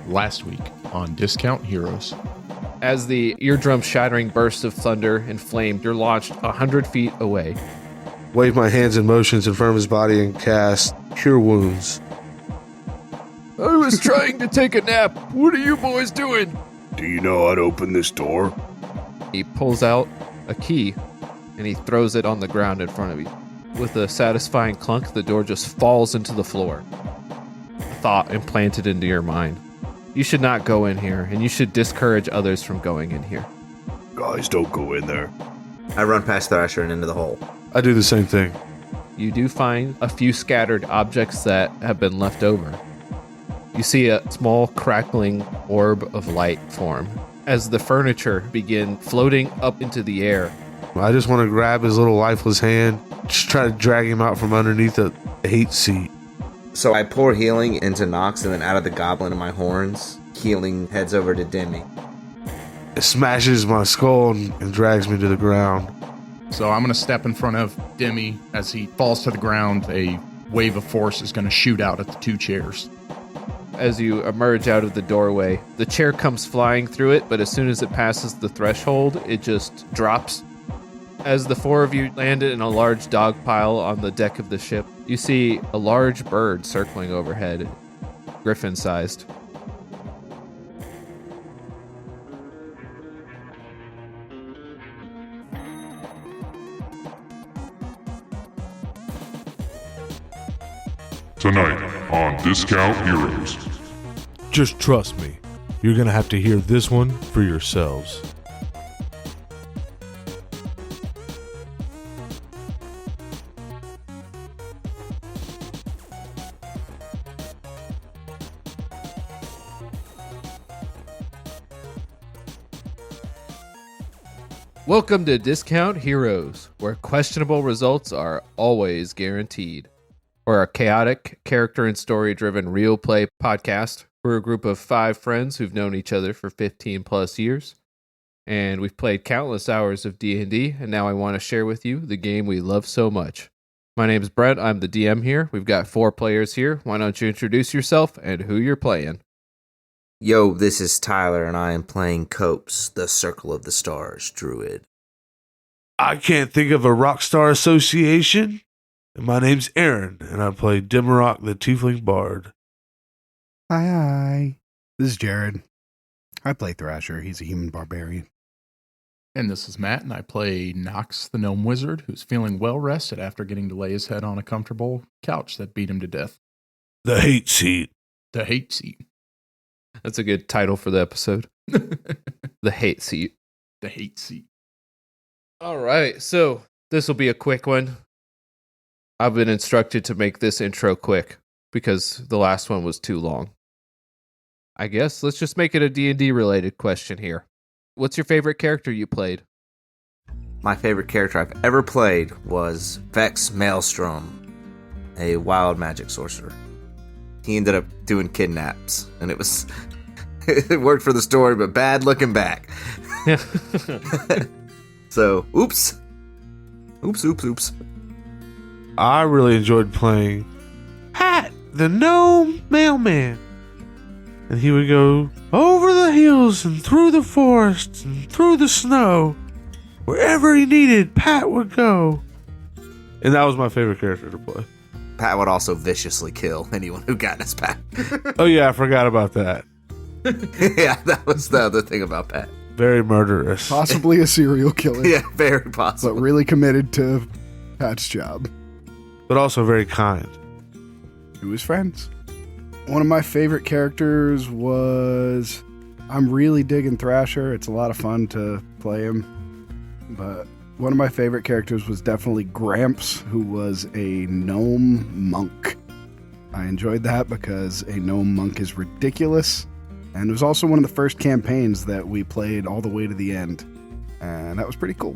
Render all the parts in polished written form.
Last week on Discount Heroes. As the eardrum-shattering burst of thunder and flame, you're launched 100 feet away. Wave my hands in motions in front of his body and cast Cure Wounds. I was trying to take a nap. What are you boys doing? Do you know how to open this door? He pulls out a key, and he throws it on the ground in front of you. With a satisfying clunk, the door just falls into the floor. A thought implanted into your mind. You should not go in here, and you should discourage others from going in here. Guys, don't go in there. I run past Thrasher and into the hole. I do the same thing. You do find a few scattered objects that have been left over. You see a small crackling orb of light form as the furniture begin floating up into the air. I just want to grab his little lifeless hand, just try to drag him out from underneath the hate seat. So I pour healing into Nox, and then out of the goblin of my horns, healing heads over to Demi. It smashes my skull and drags me to the ground. So I'm going to step in front of Demi. As he falls to the ground, a wave of force is going to shoot out at the two chairs. As you emerge out of the doorway, the chair comes flying through it, but as soon as it passes the threshold, it just drops. As the four of you landed in a large dog pile on the deck of the ship, you see a large bird circling overhead, griffin-sized. Tonight on Discount Heroes. Just trust me. You're going to have to hear this one for yourselves. Welcome to Discount Heroes, where questionable results are always guaranteed. We're a chaotic, character and story-driven real play podcast. We're a group of 5 friends who've known each other for 15 plus years, and we've played countless hours of D&D, and now I want to share with you the game we love so much. My name's Brent, I'm the DM here. We've got 4 players here. Why don't you introduce yourself and who you're playing? Yo, this is Tyler, and I am playing Copes, the Circle of the Stars druid. I can't think of a rock star association. And my name's Aaron, and I play Dimmerock, the Tiefling Bard. Hi. This is Jared. I play Thrasher. He's a human barbarian. And this is Matt, and I play Nox, the Gnome Wizard, who's feeling well rested after getting to lay his head on a comfortable couch that beat him to death. The hate seat. The hate seat. That's a good title for the episode. The hate seat. The hate seat. All right, so this will be a quick one. I've been instructed to make this intro quick because the last one was too long. I guess let's just make it a D&D related question here. What's your favorite character you played? My favorite character I've ever played was Vex Maelstrom, a wild magic sorcerer. He ended up doing kidnaps, and it was it worked for the story, but bad looking back. So, oops. I really enjoyed playing Pat, the Gnome Mailman. And he would go over the hills and through the forests and through the snow. Wherever he needed, Pat would go. And that was my favorite character to play. Pat would also viciously kill anyone who got in his path. Oh yeah, I forgot about that. Yeah, that was the other thing about Pat. Very murderous. Possibly a serial killer. Yeah, very possible. But really committed to Pat's job. But also very kind. He was friends. One of my favorite characters was... I'm really digging Thrasher. It's a lot of fun to play him. But one of my favorite characters was definitely Gramps, who was a gnome monk. I enjoyed that because a gnome monk is ridiculous. And it was also one of the first campaigns that we played all the way to the end. And that was pretty cool.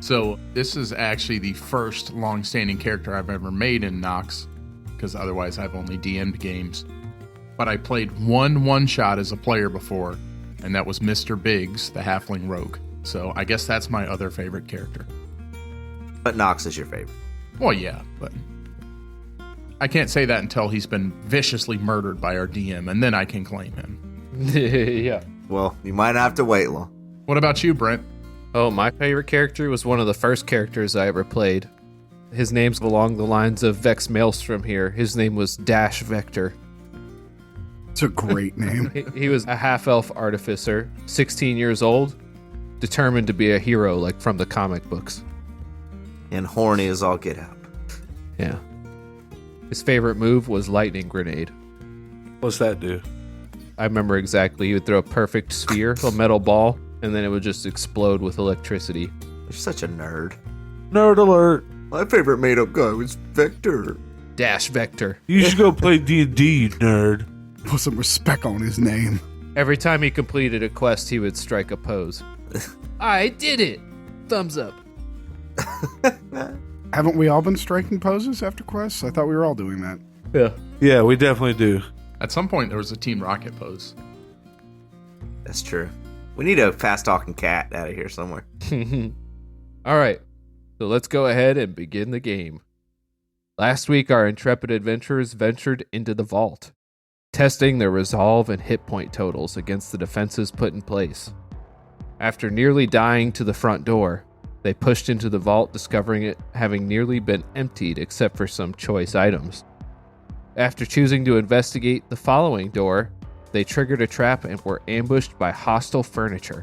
So this is actually the first long-standing character I've ever made in Nox, because otherwise I've only DM'd games. But I played one-shot as a player before, and that was Mr. Biggs, the halfling rogue. So I guess that's my other favorite character. But Nox is your favorite. Well, yeah, but I can't say that until he's been viciously murdered by our DM, and then I can claim him. Yeah. Well, you might have to wait long. What about you, Brent? Oh, my favorite character was one of the first characters I ever played. His name's along the lines of Vex Maelstrom here. His name was Dash Vector. It's a great name. He was a half-elf artificer, 16 years old, determined to be a hero like from the comic books. And horny as all get out. Yeah. His favorite move was Lightning Grenade. What's that do? I remember exactly. He would throw a perfect sphere, a metal ball, and then it would just explode with electricity. You're such a nerd. Nerd alert. My favorite made-up guy was Vector. Dash Vector. You should go play D&D, you nerd. Put some respect on his name. Every time he completed a quest, he would strike a pose. I did it! Thumbs up. Haven't we all been striking poses after quests? I thought we were all doing that. Yeah. Yeah, we definitely do. At some point, there was a Team Rocket pose. That's true. We need a fast-talking cat out of here somewhere. All right. So let's go ahead and begin the game. Last week, our intrepid adventurers ventured into the vault, testing their resolve and hit point totals against the defenses put in place. After nearly dying to the front door, they pushed into the vault, discovering it having nearly been emptied except for some choice items. After choosing to investigate the following door, they triggered a trap and were ambushed by hostile furniture.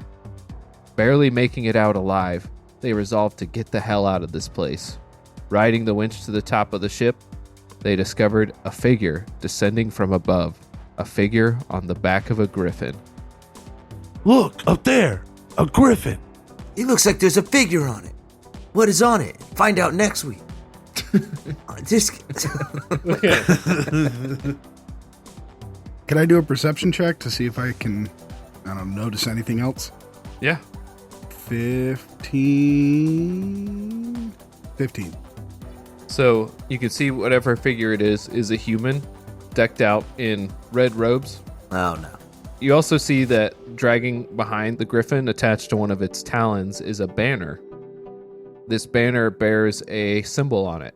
Barely making it out alive, they resolved to get the hell out of this place. Riding the winch to the top of the ship, they discovered a figure descending from above, a figure on the back of a griffin. Look, up there. A griffin. It looks like there's a figure on it. What is on it? Find out next week. Can I do a perception check to see if I can, notice anything else? Yeah. 15. So you can see whatever figure it is a human decked out in red robes. Oh, no. You also see that dragging behind the griffin, attached to one of its talons, is a banner. This banner bears a symbol on it.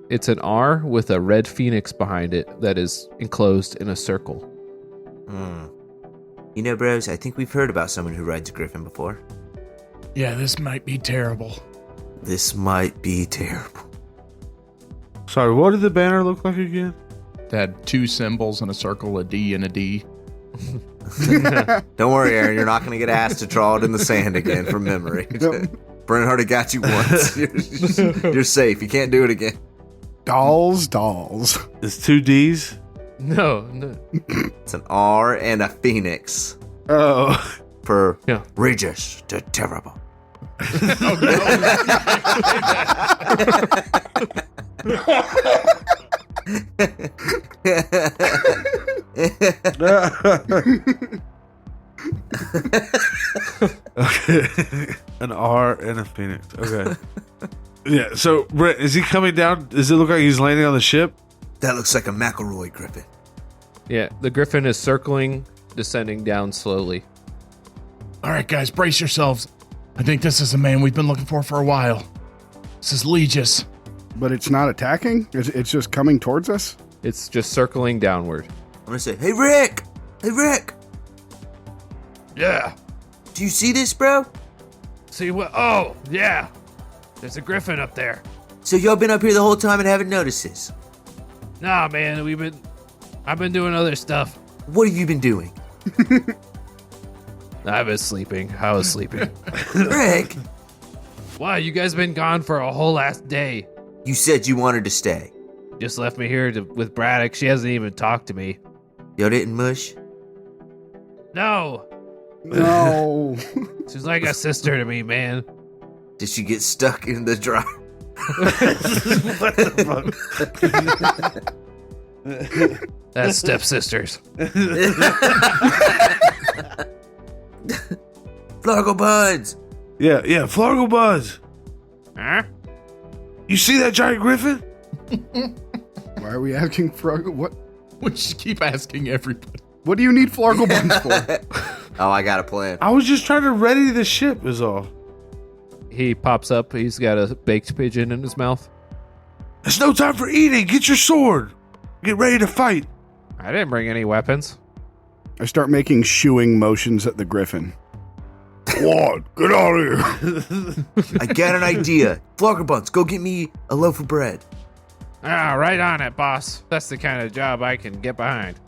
It's an R with a red phoenix behind it that is enclosed in a circle. You know, bros, I think we've heard about someone who rides a griffin before. Yeah, this might be terrible. This might be terrible. Sorry, what did the banner look like again? It had two symbols in a circle, a D and a D. Don't worry, Aaron, you're not going to get asked to draw it in the sand again from memory. Brent already got you once. You're safe. You can't do it again. Dolls. It's two D's? No. It's an R and a phoenix. Oh. For Yeah. Regis the Terrible. Okay. An R and a phoenix. Okay. Yeah, so Brent, is he coming down? Does it look like he's landing on the ship? That looks like a McElroy griffin. Yeah, the griffin is circling, descending down slowly. All right, guys, brace yourselves. I think this is a man we've been looking for a while. This is Legis. But it's not attacking? It's just coming towards us? It's just circling downward. I'm going to say, hey, Rick! Hey, Rick! Yeah. Do you see this, bro? See what? Oh, yeah. There's a griffin up there. So y'all been up here the whole time and haven't noticed this? Nah, man, I've been doing other stuff. What have you been doing? I've been sleeping. I was sleeping. Rick, Why, you guys been gone for a whole last day. you said you wanted to stay. Just left me here with Braddock. She hasn't even talked to me. Y'all didn't mush? No. No. She's like a sister to me, man. Did she get stuck in the dryer? What the fuck? That's stepsisters. Flargle Buds! Yeah, Flargle Buzz. Huh? You see that giant griffin? Why are we asking Flargle? What? We just keep asking everybody. What do you need Flargle buns for? Oh, I got a plan. I was just trying to ready the ship is all. He pops up. He's got a baked pigeon in his mouth. It's no time for eating. Get your sword. Get ready to fight. I didn't bring any weapons. I start making shooing motions at the griffin. Come on, get out of here. I got an idea. Floggerbuns, go get me a loaf of bread. Right on it, boss. That's the kind of job I can get behind.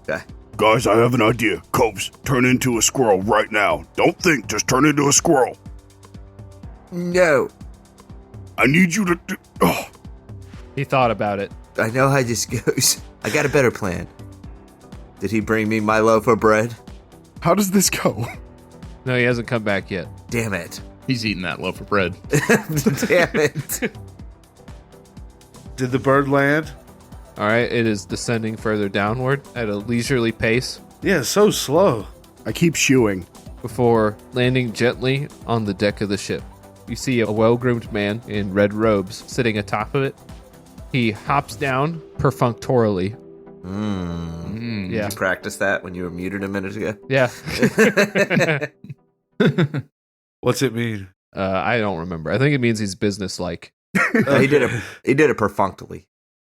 Okay. Guys, I have an idea. Copes, turn into a squirrel right now. Don't think, just turn into a squirrel. No, I need you to do... Oh. He thought about it. I know how this goes. I got a better plan. Did he bring me my loaf of bread? How does this go? No, he hasn't come back yet. Damn it. He's eating that loaf of bread. Damn it. Did the bird land? All right, it is descending further downward at a leisurely pace Yeah, so slow. I keep shooing. before landing gently on the deck of the ship. You see a well-groomed man in red robes sitting atop of it. He hops down perfunctorily. Yeah. Did you practice that when you were muted a minute ago? Yeah. What's it mean? I don't remember. I think it means he's businesslike. No, he did it perfunctorily.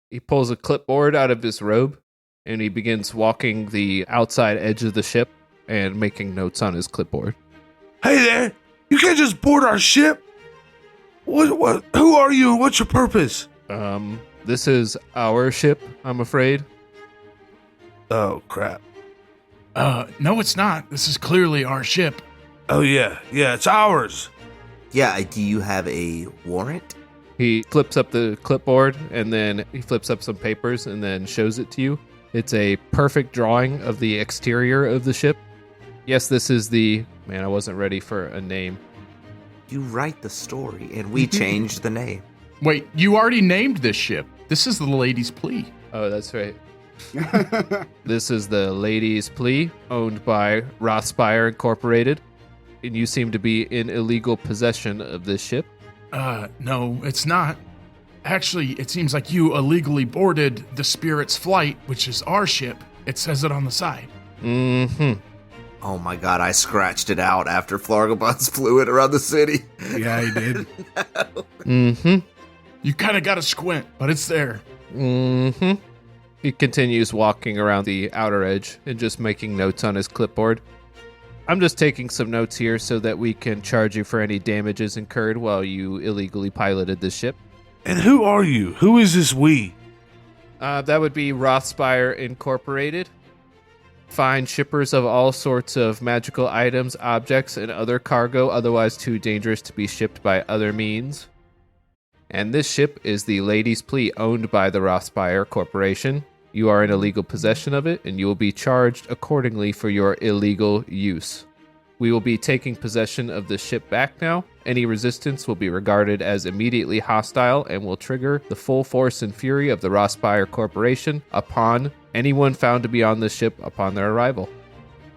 He pulls a clipboard out of his robe and he begins walking the outside edge of the ship and making notes on his clipboard. Hey there! You can't just board our ship! What? Who are you and what's your purpose? This is our ship, I'm afraid. Oh, crap. No, it's not. This is clearly our ship. Oh, yeah, it's ours. Yeah, do you have a warrant? He flips up the clipboard and then he flips up some papers and then shows it to you. It's a perfect drawing of the exterior of the ship. Yes, this is the... Man, I wasn't ready for a name. You write the story, and we changed the name. Wait, you already named this ship. This is the Lady's Plea. Oh, that's right. This is the Lady's Plea, owned by Rothspire Incorporated. And you seem to be in illegal possession of this ship. No, it's not. Actually, it seems like you illegally boarded the Spirit's Flight, which is our ship. It says it on the side. Mm-hmm. Oh my god, I scratched it out after Florgabuns flew it around the city. Yeah, he did. Mm-hmm. You kind of got to squint, but it's there. Mm-hmm. He continues walking around the outer edge and just making notes on his clipboard. I'm just taking some notes here so that we can charge you for any damages incurred while you illegally piloted this ship. And who are you? Who is this we? That would be Rothspire Incorporated. Fine shippers of all sorts of magical items, objects, and other cargo otherwise too dangerous to be shipped by other means. And this ship is the Lady's Plea, owned by the Rothspire Corporation. You are in illegal possession of it, and you will be charged accordingly for your illegal use. We will be taking possession of the ship back now. Any resistance will be regarded as immediately hostile and will trigger the full force and fury of the Rothspire Corporation upon anyone found to be on the ship upon their arrival.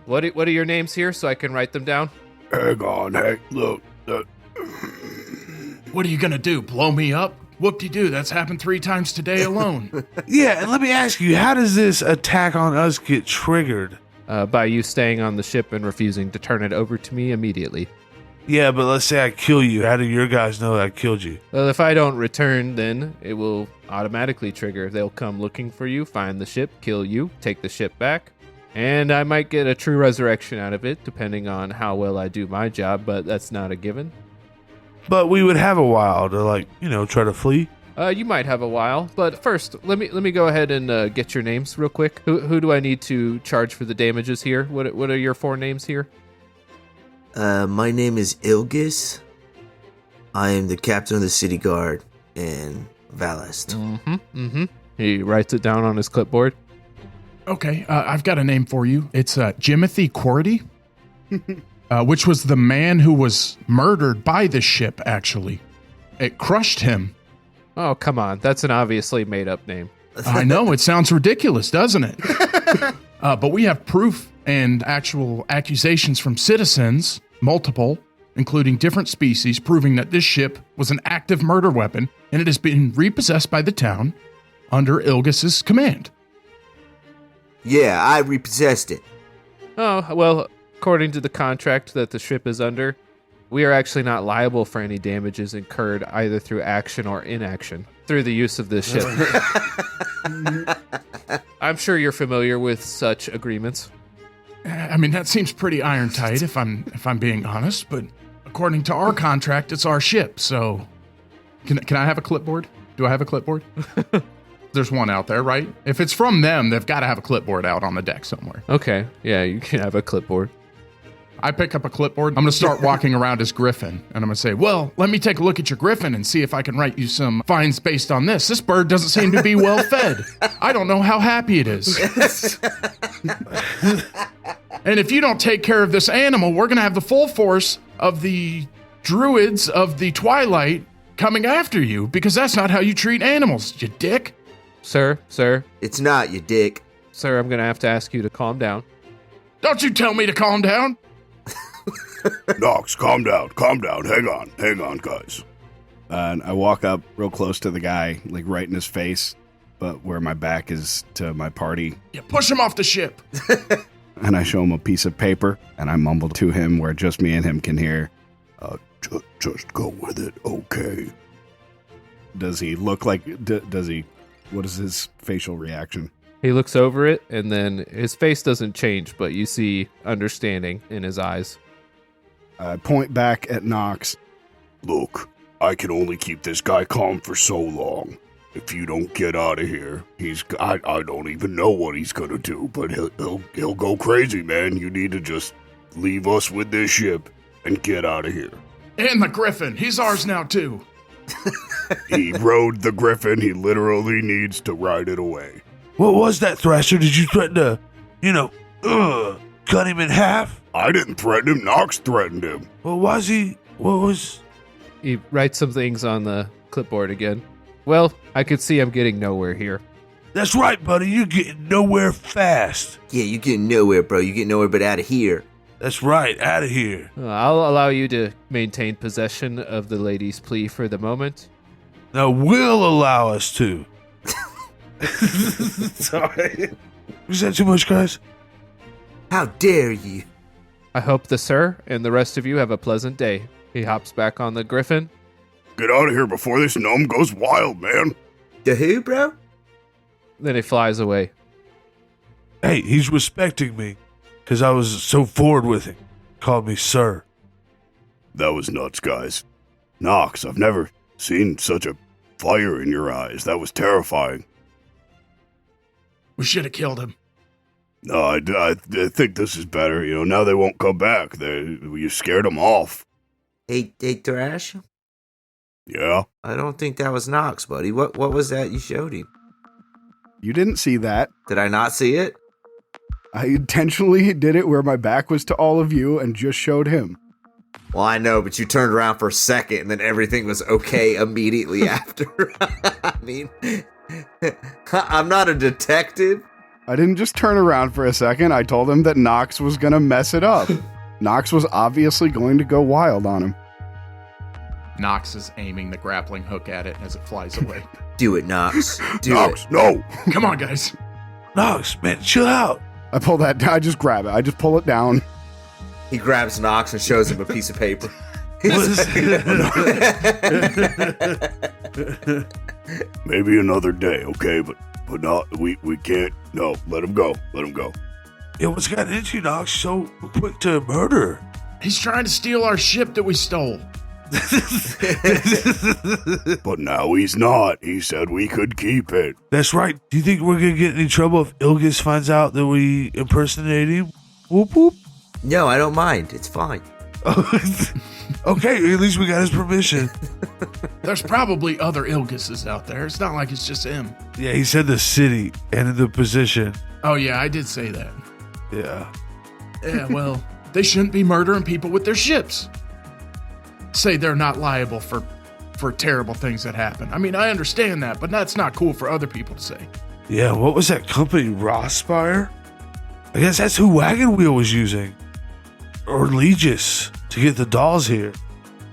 What are your names here so I can write them down? Hang on, hey, look. What are you going to do, blow me up? Whoop-de-doo, that's happened 3 times today alone. Yeah, and let me ask you, how does this attack on us get triggered? By you staying on the ship and refusing to turn it over to me immediately. Yeah, but let's say I kill you. How do your guys know I killed you? Well, if I don't return, then it will automatically trigger. They'll come looking for you, find the ship, kill you, take the ship back, and I might get a true resurrection out of it, depending on how well I do my job, but that's not a given. But we would have a while to, try to flee. You might have a while, but first, let me go ahead and get your names real quick. Who do I need to charge for the damages here? What are your 4 names here? My name is Ilgis. I am the captain of the city guard in Valest. He writes it down on his clipboard. Okay, I've got a name for you. It's Jimothy Cordy, which was the man who was murdered by the ship, actually. It crushed him. Oh, come on. That's an obviously made-up name. I know, it sounds ridiculous, doesn't it? But we have proof and actual accusations from citizens, multiple, including different species, proving that this ship was an active murder weapon, and it has been repossessed by the town under Ilgis's command. Yeah, I repossessed it. Oh, well, according to the contract that the ship is under, We are actually not liable for any damages incurred either through action or inaction through the use of this ship. I'm sure you're familiar with such agreements. I mean, that seems pretty iron tight if I'm being honest, but according to our contract, it's our ship, so can I have a clipboard? Do I have a clipboard? There's one out there, right? If it's from them, they've got to have a clipboard out on the deck somewhere. Okay, yeah, you can have a clipboard. I pick up a clipboard. I'm going to start walking around as Griffin, and I'm going to say, well, let me take a look at your Griffin and see if I can write you some fines based on this. This bird doesn't seem to be well fed. I don't know how happy it is. And if you don't take care of this animal, we're going to have the full force of the druids of the Twilight coming after you, because that's not how you treat animals, you dick. Sir, It's not, you dick. Sir, I'm going to have to ask you to calm down. Don't you tell me to calm down. Nox, calm down. Hang on, guys. And I walk up real close to the guy, like right in his face, but where my back is to my party. Yeah, push him off the ship. And I show him a piece of paper, and I mumble to him where just me and him can hear. Just go with it, okay? Does he look like... What is his facial reaction? He looks over it, and then his face doesn't change, but you see understanding in his eyes. I point back at Nox. Look, I can only keep this guy calm for so long. If you don't get out of here, I don't even know what he's gonna do, but he'll go crazy, man. You need to just leave us with this ship and get out of here. And the Griffin. He's ours now, too. He rode the Griffin. He literally needs to ride it away. What was that, Thrasher? Did you threaten to, cut him in half? I didn't threaten him. Nox threatened him. What was... He writes some things on the clipboard again. Well, I could see I'm getting nowhere here. That's right, buddy. You're getting nowhere fast. Yeah, you getting nowhere, bro. You getting nowhere but out of here. That's right. Out of here. I'll allow you to maintain possession of the lady's plea for the moment. Now, we'll allow us to. Sorry. Is that too much, guys? How dare you? I hope the sir and the rest of you have a pleasant day. He hops back on the Griffin. Get out of here before this gnome goes wild, man. The who, bro? Then he flies away. Hey, he's respecting me because I was so forward with him. Called me sir. That was nuts, guys. Nox, I've never seen such a fire in your eyes. That was terrifying. We should have killed him. No, I think this is better. Now they won't come back. You scared them off. Hey, Thrash? Yeah? I don't think that was Nox, buddy. What was that you showed him? You didn't see that. Did I not see it? I intentionally did it where my back was to all of you and just showed him. Well, I know, but you turned around for a second and then everything was okay immediately after. I mean, I'm not a detective. I didn't just turn around for a second. I told him that Nox was going to mess it up. Nox was obviously going to go wild on him. Nox is aiming the grappling hook at it as it flies away. Do it, Nox. Do Nox, it. no! Come on, guys. Nox, man, chill out. I pull that down. I just grab it. I just pull it down. He grabs Nox and shows him a piece of paper. Maybe another day, okay? But not, we can't. No, let him go. Yeah, what's gotten into you, Nox? So quick to murder. He's trying to steal our ship that we stole. But now he's not. He said we could keep it. That's right. Do you think we're going to get in any trouble if Ilgis finds out that we impersonate him? Whoop, whoop. No, I don't mind. It's fine. Okay, at least we got his permission. There's probably other Ilgises out there. It's not like it's just him. Yeah, he said the city and the position. Oh, yeah, I did say that. Yeah. Yeah, well, they shouldn't be murdering people with their ships. Say they're not liable for terrible things that happen. I mean, I understand that, but that's not cool for other people to say. Yeah, what was that company, Rosspire? I guess that's who Wagon Wheel was using. Or Legis, to get the dolls here.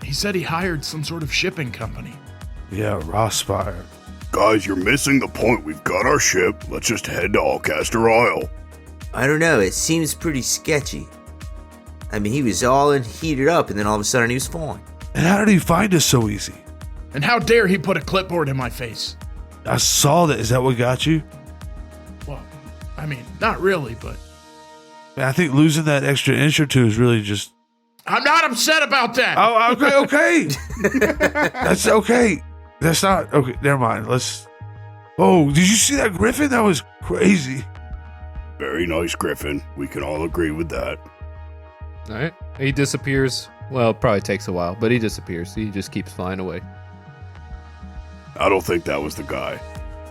He said he hired some sort of shipping company. Yeah, Rosspire. Guys, you're missing the point. We've got our ship. Let's just head to Alcaster Isle. I don't know. It seems pretty sketchy. I mean, he was all heated up, and then all of a sudden he was fine. And how did he find us so easy? And how dare he put a clipboard in my face? I saw that. Is that what got you? Well, I mean, not really, but Man, I think losing that extra inch or two is really just... I'm not upset about that. Oh, okay. That's okay. That's not... Okay, never mind. Let's... Oh, did you see that griffin? That was crazy. Very nice, Griffin. We can all agree with that. All right. He disappears. Well, it probably takes a while, but he disappears. He just keeps flying away. I don't think that was the guy.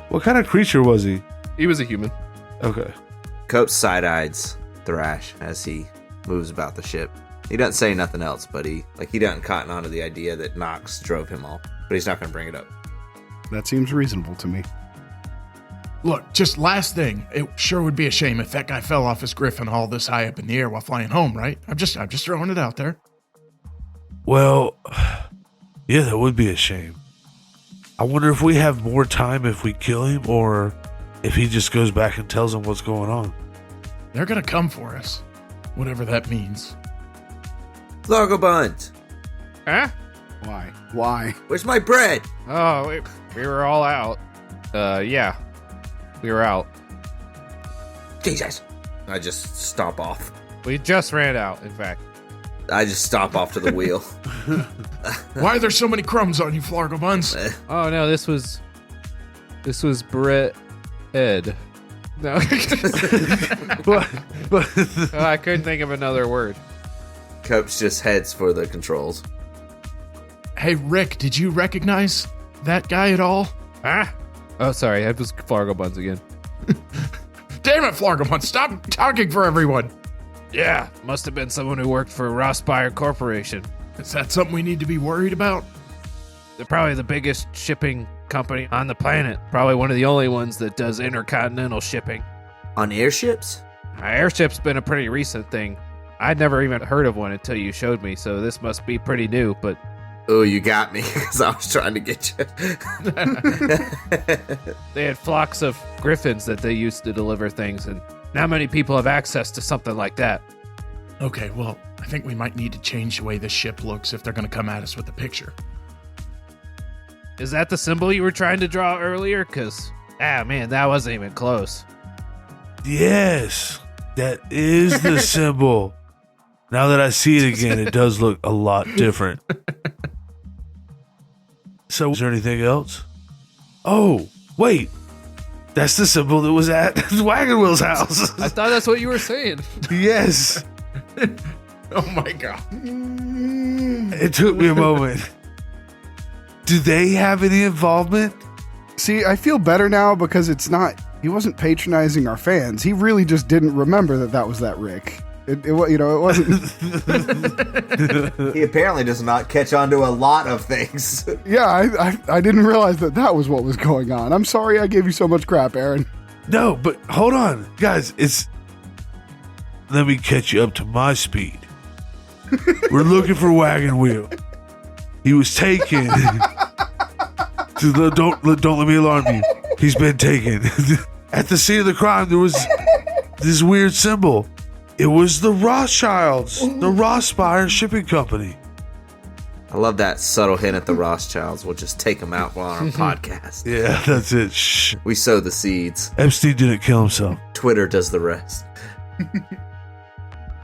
What kind of creature was he? He was a human. Okay. Cope side-eyes Thrash as he moves about the ship. He doesn't say nothing else, but he doesn't cotton on to the idea that Nox drove him off. But he's not going to bring it up. That seems reasonable to me. Look, just last thing. It sure would be a shame if that guy fell off his griffin all this high up in the air while flying home, right? I'm just throwing it out there. Well, yeah, that would be a shame. I wonder if we have more time if we kill him or if he just goes back and tells them what's going on. They're gonna come for us, whatever that means. Floggerbuns, Huh? Why? where's my bread? Oh, we were all out. Yeah. We were out. Jesus. I just stomp off. We just ran out, in fact. I just stomp off to the wheel. Why are there so many crumbs on you, Flargo Buns? Oh, no, this was Brett Ed. No. But Oh, I couldn't think of another word. Cope's just heads for the controls. Hey, Rick, did you recognize that guy at all? Huh? Oh, sorry. That was Fargo Buns again. Damn it, Flargo Buns, stop talking for everyone. Yeah, must have been someone who worked for Rossbuyer Corporation. Is that something we need to be worried about? They're probably the biggest shipping company on the planet. Probably one of the only ones that does intercontinental shipping. On airships? Airship's been a pretty recent thing. I'd never even heard of one until you showed me, so this must be pretty new, but... Oh, you got me, because I was trying to get you. They had flocks of griffins that they used to deliver things, and not many people have access to something like that. Okay, well, I think we might need to change the way this ship looks if they're going to come at us with a picture. Is that the symbol you were trying to draw earlier? Because, man, that wasn't even close. yes, that is the symbol. Now that I see it again, it does look a lot different. So, is there anything else? Oh, wait. That's the symbol that was at Wagon Wheel's house. I thought that's what you were saying. Yes. Oh my god. It took me a moment. Do they have any involvement? See, I feel better now because he wasn't patronizing our fans. He really just didn't remember that was that Rick. It wasn't. He apparently does not catch on to a lot of things. Yeah, I didn't realize that was what was going on. I'm sorry I gave you so much crap, Aaron. No, but hold on. Guys, let me catch you up to my speed. We're looking for Wagon Wheel. He was taken. Don't let me alarm you. He's been taken. At the scene of the crime, there was this weird symbol. It was the Rothschilds, the Rossbuyer Shipping Company. I love that subtle hint at the Rothschilds. We'll just take them out while on our podcast. Yeah, that's it. Shh. We sow the seeds. Epstein didn't kill himself. Twitter does the rest.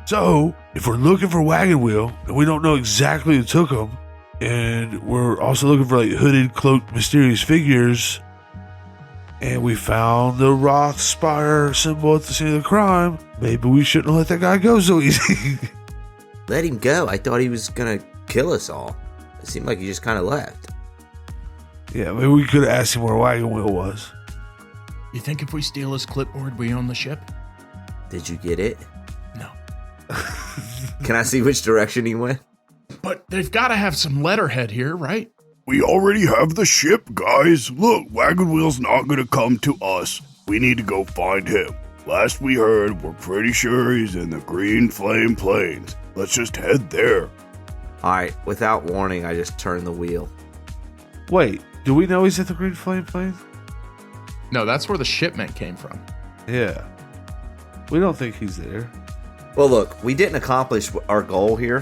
So, if we're looking for Wagon Wheel, and we don't know exactly who took them, and we're also looking for hooded, cloaked, mysterious figures, and we found the Rothspire symbol at the scene of the crime, maybe we shouldn't let that guy go so easy. Let him go. I thought he was going to kill us all. It seemed like he just kind of left. Yeah, maybe we could have asked him where Wagon Wheel was. You think if we steal his clipboard, we own the ship? Did you get it? No. Can I see which direction he went? But they've got to have some letterhead here, right? We already have the ship, guys. Look, Wagon Wheel's not gonna come to us. We need to go find him. Last we heard, we're pretty sure he's in the Green Flame Plains. Let's just head there. Alright, without warning, I just turned the wheel. Wait, do we know he's at the Green Flame Plains? No, that's where the shipment came from. Yeah. We don't think he's there. Well, look, we didn't accomplish our goal here,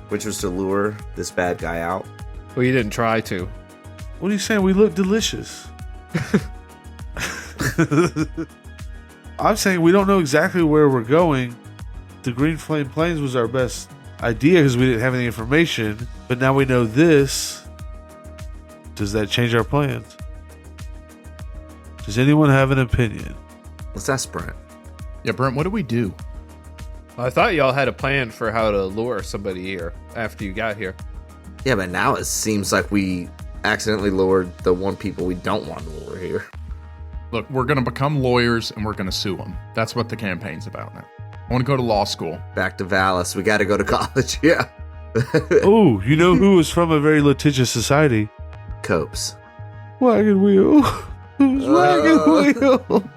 which was to lure this bad guy out. Well, you didn't try to. What are you saying? We look delicious. I'm saying we don't know exactly where we're going. The Green Flame Plains was our best idea because we didn't have any information. But now we know this. Does that change our plans? Does anyone have an opinion? Let's ask Brent. Yeah, Brent, what do we do? I thought y'all had a plan for how to lure somebody here after you got here. Yeah, but now it seems like we accidentally lured the one people we don't want to lure here. Look, we're going to become lawyers and we're going to sue them. That's what the campaign's about now. I want to go to law school. Back to Valis. We got to go to college. Yeah. Oh, you know who was from a very litigious society? Copes. Wagon Wheel. Who's Wagon Wheel?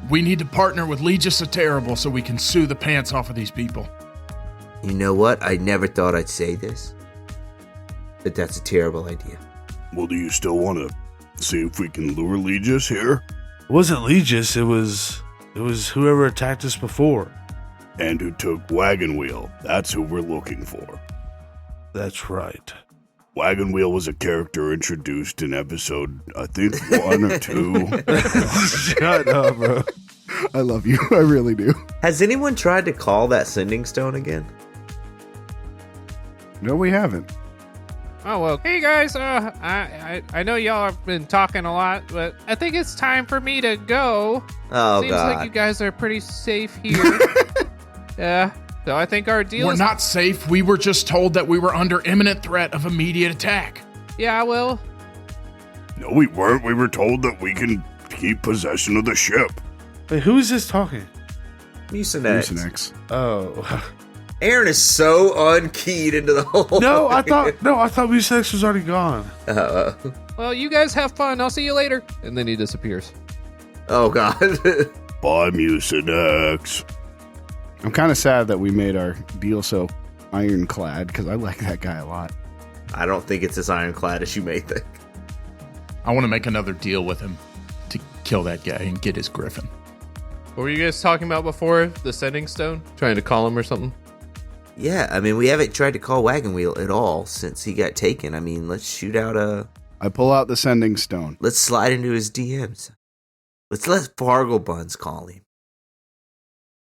We need to partner with Legis of Terrible so we can sue the pants off of these people. You know what? I never thought I'd say this, but that's a terrible idea. Well, do you still want to see if we can lure Legis here? It wasn't Legis. It was whoever attacked us before. And who took Wagon Wheel. That's who we're looking for. That's right. Wagon Wheel was a character introduced in episode, I think, 1 or 2. Shut up, bro. I love you. I really do. Has anyone tried to call that sending stone again? No, we haven't. Oh, well, hey guys, I know y'all have been talking a lot, but I think it's time for me to go. Oh, Seems God. like you guys are pretty safe here. Yeah, so I think our deal We're is... not safe. We were just told that we were under imminent threat of immediate attack. Yeah, well, No, we weren't. We were told that we can keep possession of the ship. Wait, who is this talking? Mucinex. Mucinex. Oh. Aaron is so unkeyed into the whole... No, I thought Mucinex was already gone. well, you guys have fun. I'll see you later. And then he disappears. Oh, God. Bye, Mucinex. I'm kind of sad that we made our deal so ironclad because I like that guy a lot. I don't think it's as ironclad as you may think. I want to make another deal with him to kill that guy and get his griffin. What were you guys talking about before? The sending stone? Trying to call him or something? Yeah, I mean, we haven't tried to call Wagon Wheel at all since he got taken. I mean, let's shoot out I pull out the sending stone. let's slide into his DMs. Let's let Fargle Buns call him.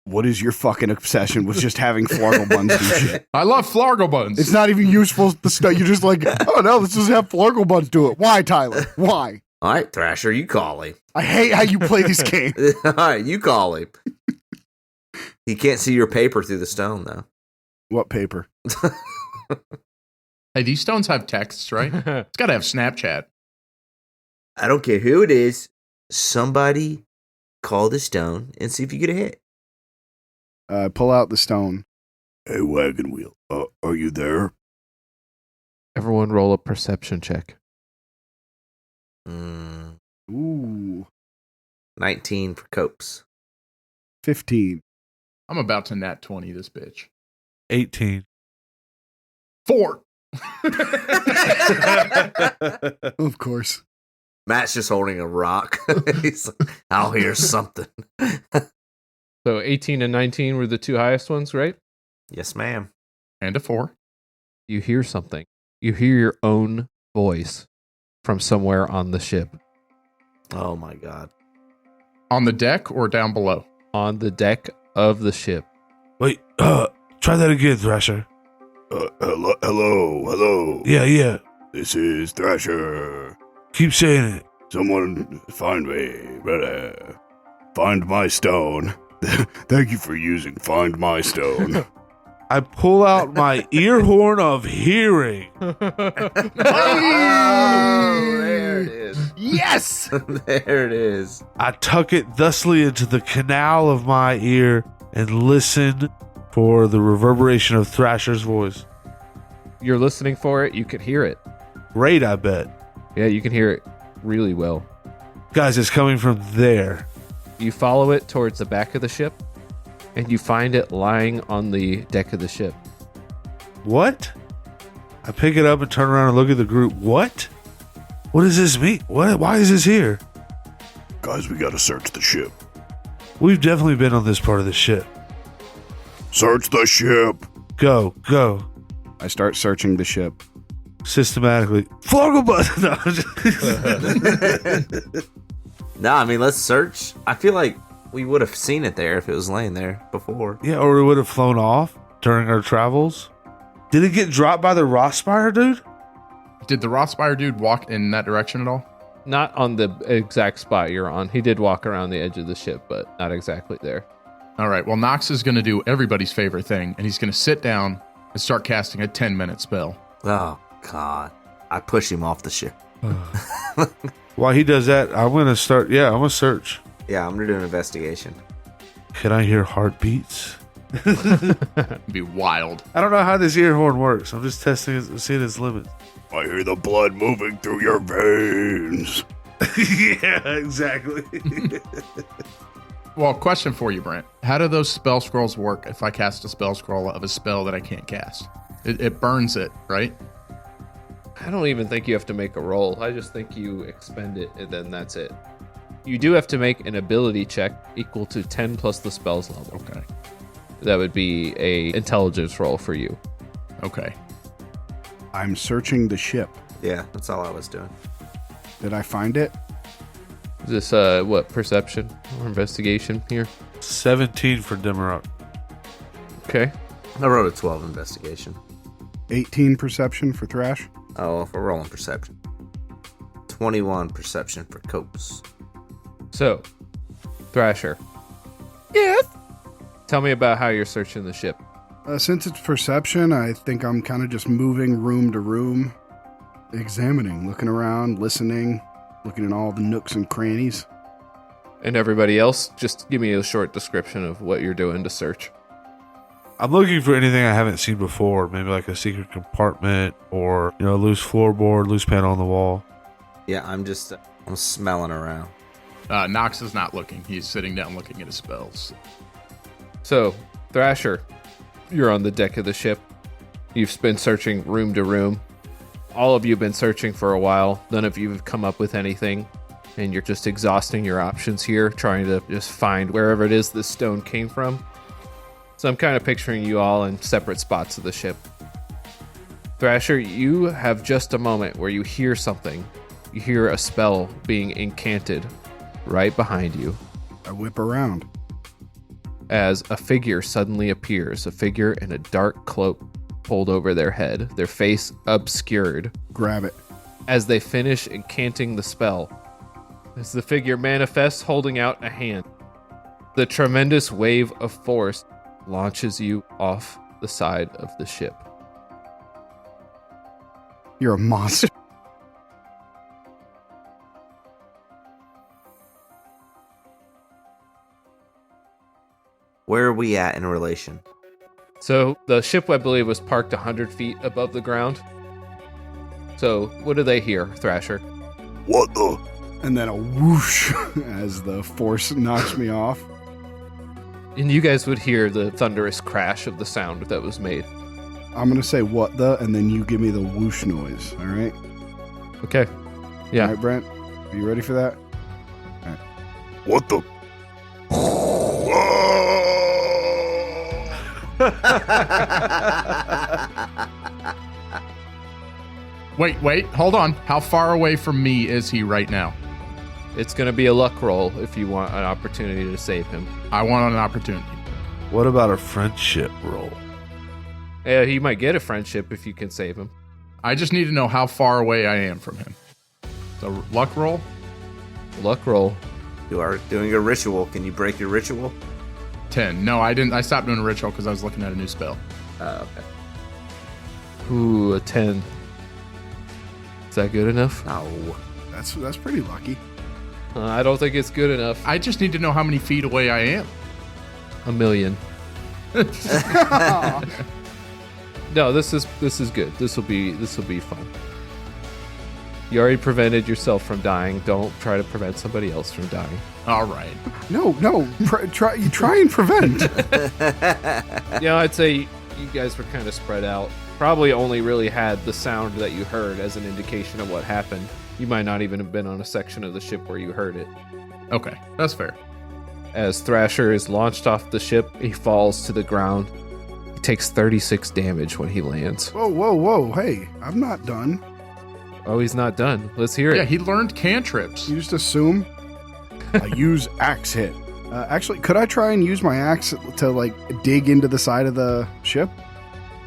What is your fucking obsession with just having Flargle Buns do shit? I love Flargle Buns. It's not even useful to stuff. You're just like, oh no, let's just have Flargle Buns do it. Why, Tyler? Why? All right, Thrasher, you call him. I hate how you play this game. All right, you call him. He can't see your paper through the stone, though. What paper? Hey, these stones have texts, right? It's got to have Snapchat. I don't care who it is. Somebody call the stone and see if you get a hit. Pull out the stone. Hey, Wagon Wheel, are you there? Everyone roll a perception check. Ooh, 19 for Copes. 15. I'm about to nat 20 this bitch. 18. 4. Of course. Matt's just holding a rock. He's like, I'll hear something. So 18 and 19 were the two highest ones, right? Yes, ma'am. And a 4. You hear something. You hear your own voice from somewhere on the ship. Oh, my God. On the deck or down below? On the deck of the ship. Wait, try that again, Thrasher. Hello. Yeah. This is Thrasher. Keep saying it. Someone find me, brother. Find my stone. Thank you for using Find My Stone. I pull out my ear horn of hearing. Oh, there it is. Yes! There it is. I tuck it thusly into the canal of my ear and listen for the reverberation of Thrasher's voice. You're listening for it. You can hear it. Great, I bet. Yeah, you can hear it really well. Guys, it's coming from there. You follow it towards the back of the ship, and you find it lying on the deck of the ship. What? I pick it up and turn around and look at the group. What? What does this mean? What? Why is this here? Guys, we gotta search the ship. We've definitely been on this part of the ship. Search the ship. Go. I start searching the ship. Systematically. Flogglebus! No, I mean, let's search. I feel like we would have seen it there if it was laying there before. Yeah, or it would have flown off during our travels. Did it get dropped by the Rothspire dude? Did the Rothspire dude walk in that direction at all? Not on the exact spot you're on. He did walk around the edge of the ship, but not exactly there. All right, well, Nox is going to do everybody's favorite thing, and he's going to sit down and start casting a 10-minute spell. Oh, God. I push him off the ship. While he does that, I'm going to start. Yeah, I'm going to search. Yeah, I'm going to do an investigation. Can I hear heartbeats? It'd be wild. I don't know how this ear horn works. I'm just testing it, seeing its limits. I hear the blood moving through your veins. Yeah, exactly. Well, question for you, Brent. How do those spell scrolls work if I cast a spell scroll of a spell that I can't cast? It burns it, right? I don't even think you have to make a roll. I just think you expend it, and then that's it. You do have to make an ability check equal to 10 plus the spell's level. Okay. That would be a intelligence roll for you. Okay. I'm searching the ship. Yeah, that's all I was doing. Did I find it? Is this, what, perception or investigation here? 17 for Demarok. Okay. I wrote a 12 investigation. 18 perception for Thrash. Oh, well, for rolling perception. 21 perception for Copes. So, Thrasher. Yes. Tell me about how you're searching the ship. Since it's perception, I think I'm kind of just moving room to room, examining, looking around, listening, looking in all the nooks and crannies. And everybody else, just give me a short description of what you're doing to search. I'm looking for anything I haven't seen before. Maybe like a secret compartment or, a loose floorboard, loose panel on the wall. Yeah, I'm smelling around. Nox is not looking. He's sitting down looking at his spells. So, Thrasher, you're on the deck of the ship. You've been searching room to room. All of you have been searching for a while. None of you have come up with anything. And you're just exhausting your options here, trying to just find wherever it is this stone came from. So I'm kind of picturing you all in separate spots of the ship. Thrasher, you have just a moment where you hear something. You hear a spell being incanted right behind you. I whip around. As a figure suddenly appears, a figure in a dark cloak pulled over their head, their face obscured. Grab it. As they finish incanting the spell, as the figure manifests holding out a hand, the tremendous wave of force launches you off the side of the ship. You're a monster. Where are we at in relation? So the ship, I believe, was parked 100 feet above the ground. So what do they hear, Thrasher? What the? And then a whoosh as the force knocks me off. And you guys would hear the thunderous crash of the sound that was made. I'm going to say what the, and then you give me the whoosh noise, all right? Okay. Yeah. All right, Brent, are you ready for that? What the? Wait, hold on. How far away from me is he right now? It's going to be a luck roll if you want an opportunity to save him. I want an opportunity. What about a friendship roll? Yeah, he might get a friendship if you can save him. I just need to know how far away I am from him. So, luck roll? Luck roll. You are doing a ritual. Can you break your ritual? 10. No, I didn't. I stopped doing a ritual because I was looking at a new spell. Okay. Ooh, a 10. Is that good enough? No. That's pretty lucky. I don't think it's good enough. I just need to know how many feet away I am. 1,000,000. No, this is good. This will be fun. You already prevented yourself from dying. Don't try to prevent somebody else from dying. All right. No. Try and prevent. I'd say you guys were kind of spread out. Probably only really had the sound that you heard as an indication of what happened. You might not even have been on a section of the ship where you heard it. Okay, that's fair. As Thrasher is launched off the ship, he falls to the ground, takes 36 damage when he lands. Whoa, whoa, whoa. Hey, I'm not done. Oh, he's not done. Let's hear it. Yeah, he learned cantrips. You just assume I use axe hit. Actually, could I try and use my axe to, like, dig into the side of the ship?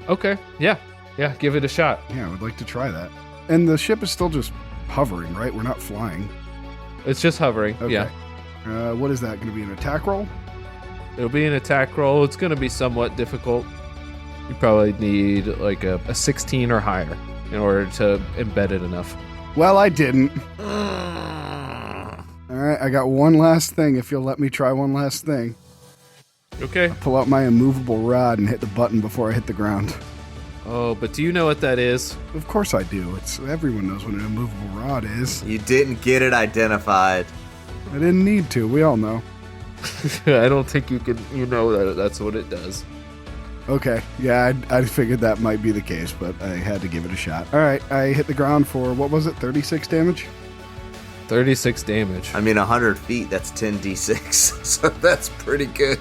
Okay. Yeah. Yeah, give it a shot. Yeah, I would like to try that. And the ship is still just hovering, right? We're not flying. It's just hovering. Okay. Yeah. What is that going to be, an attack roll? It'll be an attack roll. It's going to be somewhat difficult. You probably need like a 16 or higher in order to embed it enough. Well, I didn't. All right, I got one last thing, if you'll let me try one last thing. Okay. Pull out my immovable rod and hit the button before I hit the ground. Oh, but do you know what that is? Of course I do. Everyone knows what an immovable rod is. You didn't get it identified. I didn't need to. We all know. I don't think you know that that's what it does. Okay, yeah, I figured that might be the case, but I had to give it a shot. All right, I hit the ground for, what was it, 36 damage? 36 damage. I mean, 100 feet, that's 10d6, so that's pretty good.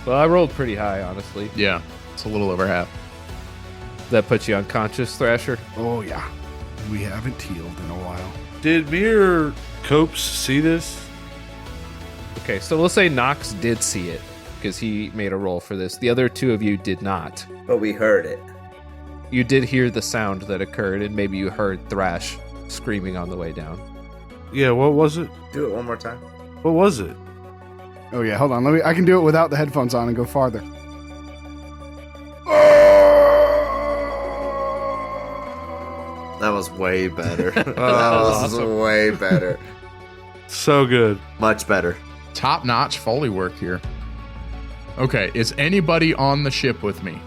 Well, I rolled pretty high, honestly. Yeah, it's a little over half. That puts you unconscious, Thrasher? Oh, yeah. We haven't healed in a while. Did me or Copes see this? Okay, so we'll say Nox did see it, because he made a roll for this. The other two of you did not. But we heard it. You did hear the sound that occurred, and maybe you heard Thrash screaming on the way down. Yeah, what was it? Do it one more time. What was it? Oh, yeah, hold on. I can do it without the headphones on and go farther. That was way better. That awesome. was way better. So good. Much better. Top-notch Foley work here. Okay, is anybody on the ship with me?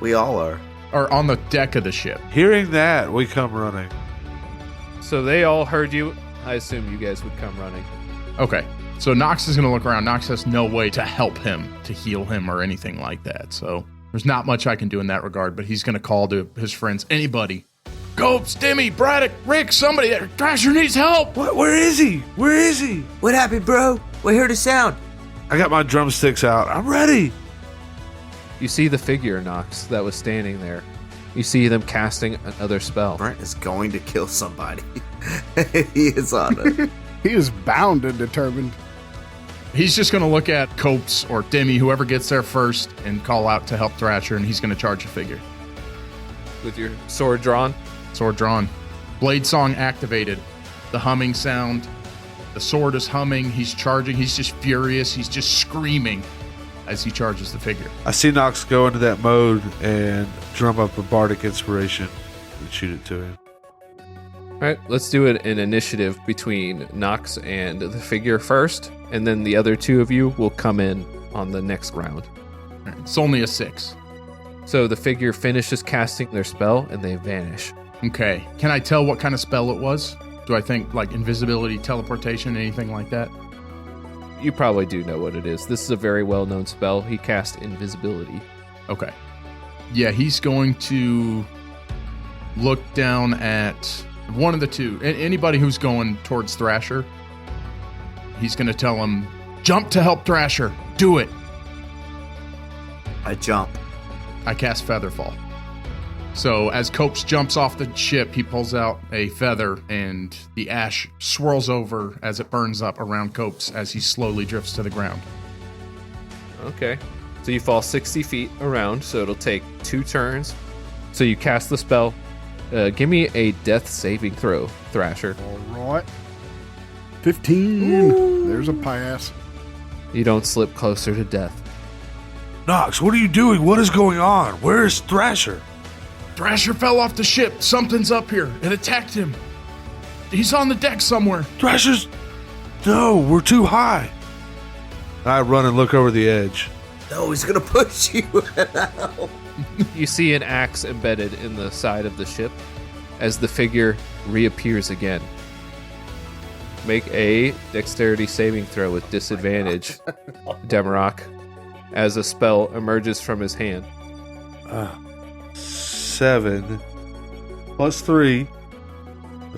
We all are. Or on the deck of the ship? Hearing that, we come running. So they all heard you. I assume you guys would come running. Okay, so Nox is going to look around. Nox has no way to help him, to heal him, or anything like that. So there's not much I can do in that regard, but he's going to call to his friends, anybody. Copes, Demi, Braddock, Rick, somebody. Thrasher needs help. What? Where is he? Where is he? What happened, bro? We heard a sound. I got my drumsticks out. I'm ready. You see the figure, Nox, that was standing there. You see them casting another spell. Brent is going to kill somebody. He is on it. He is bound and determined. He's just going to look at Copes or Demi, whoever gets there first, and call out to help Thrasher, and he's going to charge a figure. With your sword drawn? Sword drawn. Blade song activated. The humming sound. The sword is humming. He's charging. He's just furious. He's just screaming as he charges the figure. I see Nox go into that mode and drum up a bardic inspiration and shoot it to him. All right, let's do an initiative between Nox and the figure first, and then the other two of you will come in on the next round. It's only a 6. So the figure finishes casting their spell, and they vanish. Okay. Can I tell what kind of spell it was? Do I think like invisibility, teleportation, anything like that? You probably do know what it is. This is a very well-known spell. He cast invisibility. Okay. Yeah, he's going to look down at one of the two. Anybody who's going towards Thrasher, he's going to tell him, jump to help Thrasher. Do it. I jump. I cast Featherfall. So as Copes jumps off the ship, he pulls out a feather, and the ash swirls over as it burns up around Copes as he slowly drifts to the ground. Okay. So you fall 60 feet around, so it'll take 2 turns. So you cast the spell. Give me a death saving throw, Thrasher. All right. 15. Ooh. There's a pass. You don't slip closer to death. Nox, what are you doing? What is going on? Where is Thrasher? Thrasher fell off the ship. Something's up here. It attacked him. He's on the deck somewhere. Thrasher's... No, we're too high. I run and look over the edge. No, he's going to push you. You see an axe embedded in the side of the ship as the figure reappears again. Make a dexterity saving throw with disadvantage, Demarok, as a spell emerges from his hand. 7 plus 3,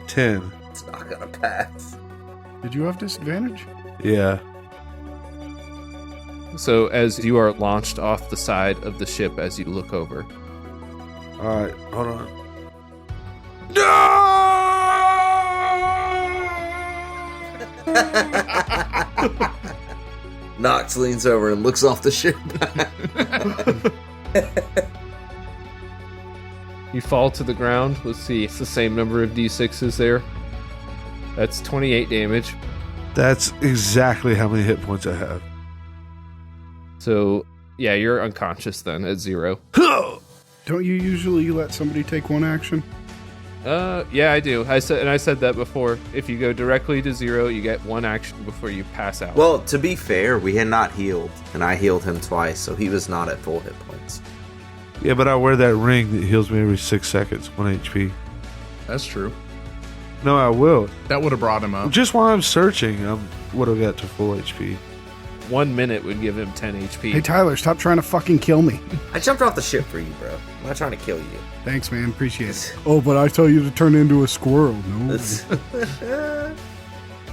10. It's not going to pass. Did you have disadvantage? Yeah. So as you are launched off the side of the ship as you look over. All right, hold on. No! Nox leans over and looks off the ship. You fall to the ground. Let's see, it's the same number of D6s there. That's 28 damage. That's exactly how many hit points I have. So, yeah, you're unconscious then at 0. Don't you usually let somebody take one action? Yeah, I do. I said that before. If you go directly to 0, you get one action before you pass out. Well, to be fair, we had not healed, and I healed him twice, so he was not at full hit points. Yeah, but I wear that ring that heals me every 6 seconds, 1 HP. That's true. No, I will. That would have brought him up. Just while I'm searching, I would have got to full HP. 1 minute would give him 10 HP. Hey, Tyler, stop trying to fucking kill me. I jumped off the ship for you, bro. I'm not trying to kill you. Thanks, man. Appreciate it. Oh, but I tell you to turn into a squirrel. No.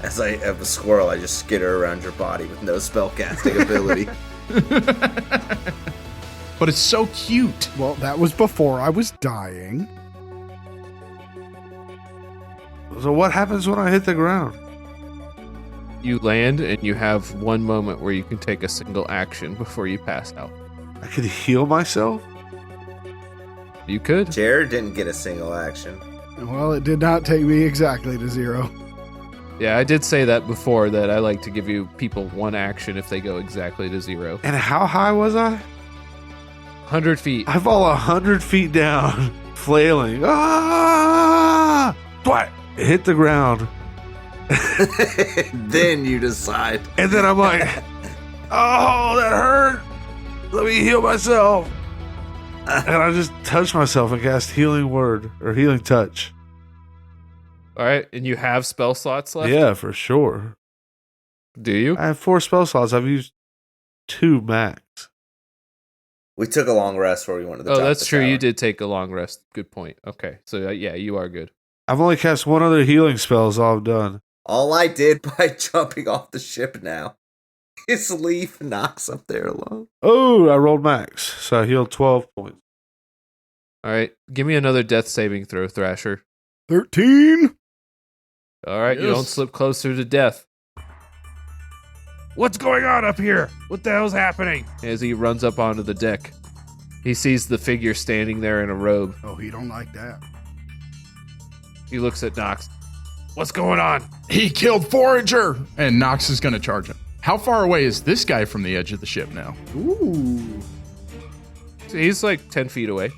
As I have a squirrel, I just skitter around your body with no spellcasting ability. But it's so cute. Well, that was before I was dying. So what happens when I hit the ground? You land and you have 1 moment where you can take a single action before you pass out. I could heal myself? You could. Jared didn't get a single action. Well, it did not take me exactly to 0. Yeah, I did say that before, that I like to give you people 1 action if they go exactly to 0. And how high was I? 100 feet. I fall 100 feet down, flailing. Ah! What? Hit the ground. Then you decide. And then I'm like, oh, that hurt. Let me heal myself. And I just touch myself and cast Healing Word or Healing Touch. All right, and you have spell slots left? Yeah, for sure. Do you? I have 4 spell slots. I've used 2 max. We took a long rest where we went to the top Oh, of that's the true. tower. You did take a long rest. Good point. Okay, so yeah, you are good. I've only cast 1 other healing spell, is all I've done. All I did by jumping off the ship now is leave Nox up there alone. Oh, I rolled max, so I healed 12 points. All right, give me another death saving throw, Thrasher. 13? All right, you Yes. don't slip closer to death. What's going on up here? What the hell's happening? As he runs up onto the deck, he sees the figure standing there in a robe. Oh, he don't like that. He looks at Nox. What's going on? He killed Forager! And Nox is going to charge him. How far away is this guy from the edge of the ship now? Ooh. So he's like 10 feet away,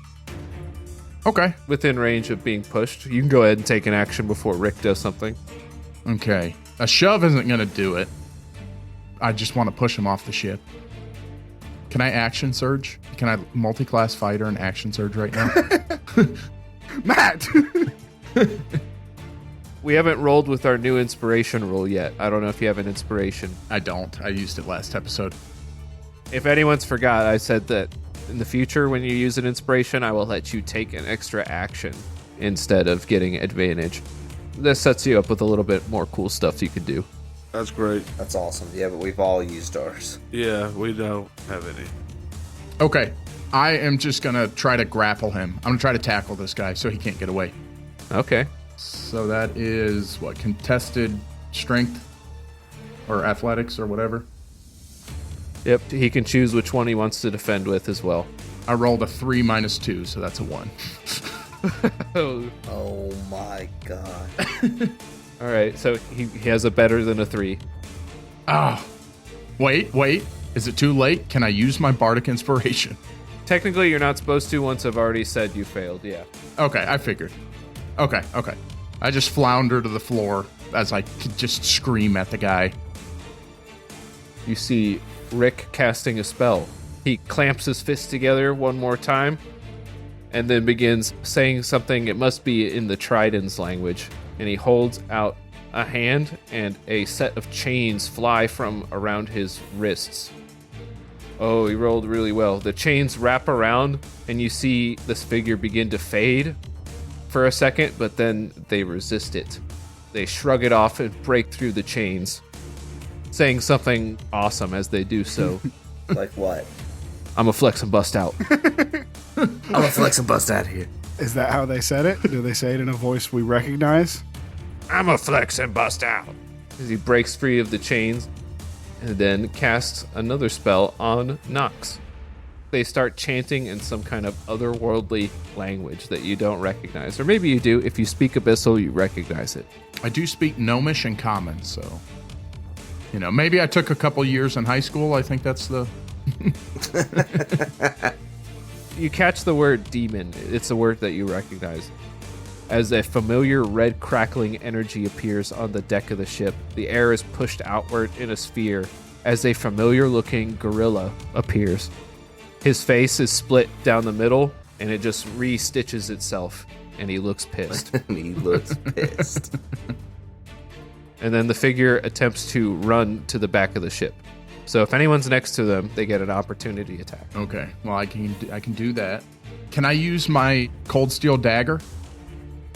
Okay. within range of being pushed. You can go ahead and take an action before Rick does something. Okay. A shove isn't going to do it. I just want to push him off the ship. Can I action surge? Can I multi-class fighter and action surge right now? Matt! We haven't rolled with our new inspiration rule yet. I don't know if you have an inspiration. I don't. I used it last episode. If anyone's forgot, I said that in the future when you use an inspiration, I will let you take an extra action instead of getting advantage. This sets you up with a little bit more cool stuff you can do. That's great. That's awesome. Yeah, but we've all used ours. Yeah, we don't have any. Okay. I am just going to try to grapple him. I'm going to try to tackle this guy so he can't get away. Okay. So that is, what, contested strength or athletics or whatever? Yep, he can choose which one he wants to defend with as well. I rolled a 3 minus 2, so that's a 1. Oh my god. All right, so he has a better than a 3. Oh, wait. Is it too late? Can I use my bardic inspiration? Technically, you're not supposed to once I've already said you failed, yeah. Okay, I figured. Okay. I just flounder to the floor as I just scream at the guy. You see Rick casting a spell. He clamps his fists together one more time and then begins saying something. It must be in the Triden's language. And he holds out a hand and a set of chains fly from around his wrists. Oh, he rolled really well. The chains wrap around and you see this figure begin to fade for a second, but then they resist it. They shrug it off and break through the chains, saying something awesome as they do so. Like what? I'm a flex and bust out. I'm gonna flex and bust out here. Is that how they said it? Do they say it in a voice we recognize? I'm a flex and bust out. As he breaks free of the chains and then casts another spell on Nox. They start chanting in some kind of otherworldly language that you don't recognize. Or maybe you do. If you speak Abyssal, you recognize it. I do speak Gnomish and Common, so... maybe I took a couple years in high school. I think that's the... You catch the word demon. It's a word that you recognize. As a familiar red crackling energy appears on the deck of the ship, the air is pushed outward in a sphere as a familiar-looking gorilla appears. His face is split down the middle, and it just re-stitches itself, and he looks pissed. He looks pissed. And then the figure attempts to run to the back of the ship. So if anyone's next to them, they get an opportunity attack. Okay, well, I can do that. Can I use my cold steel dagger?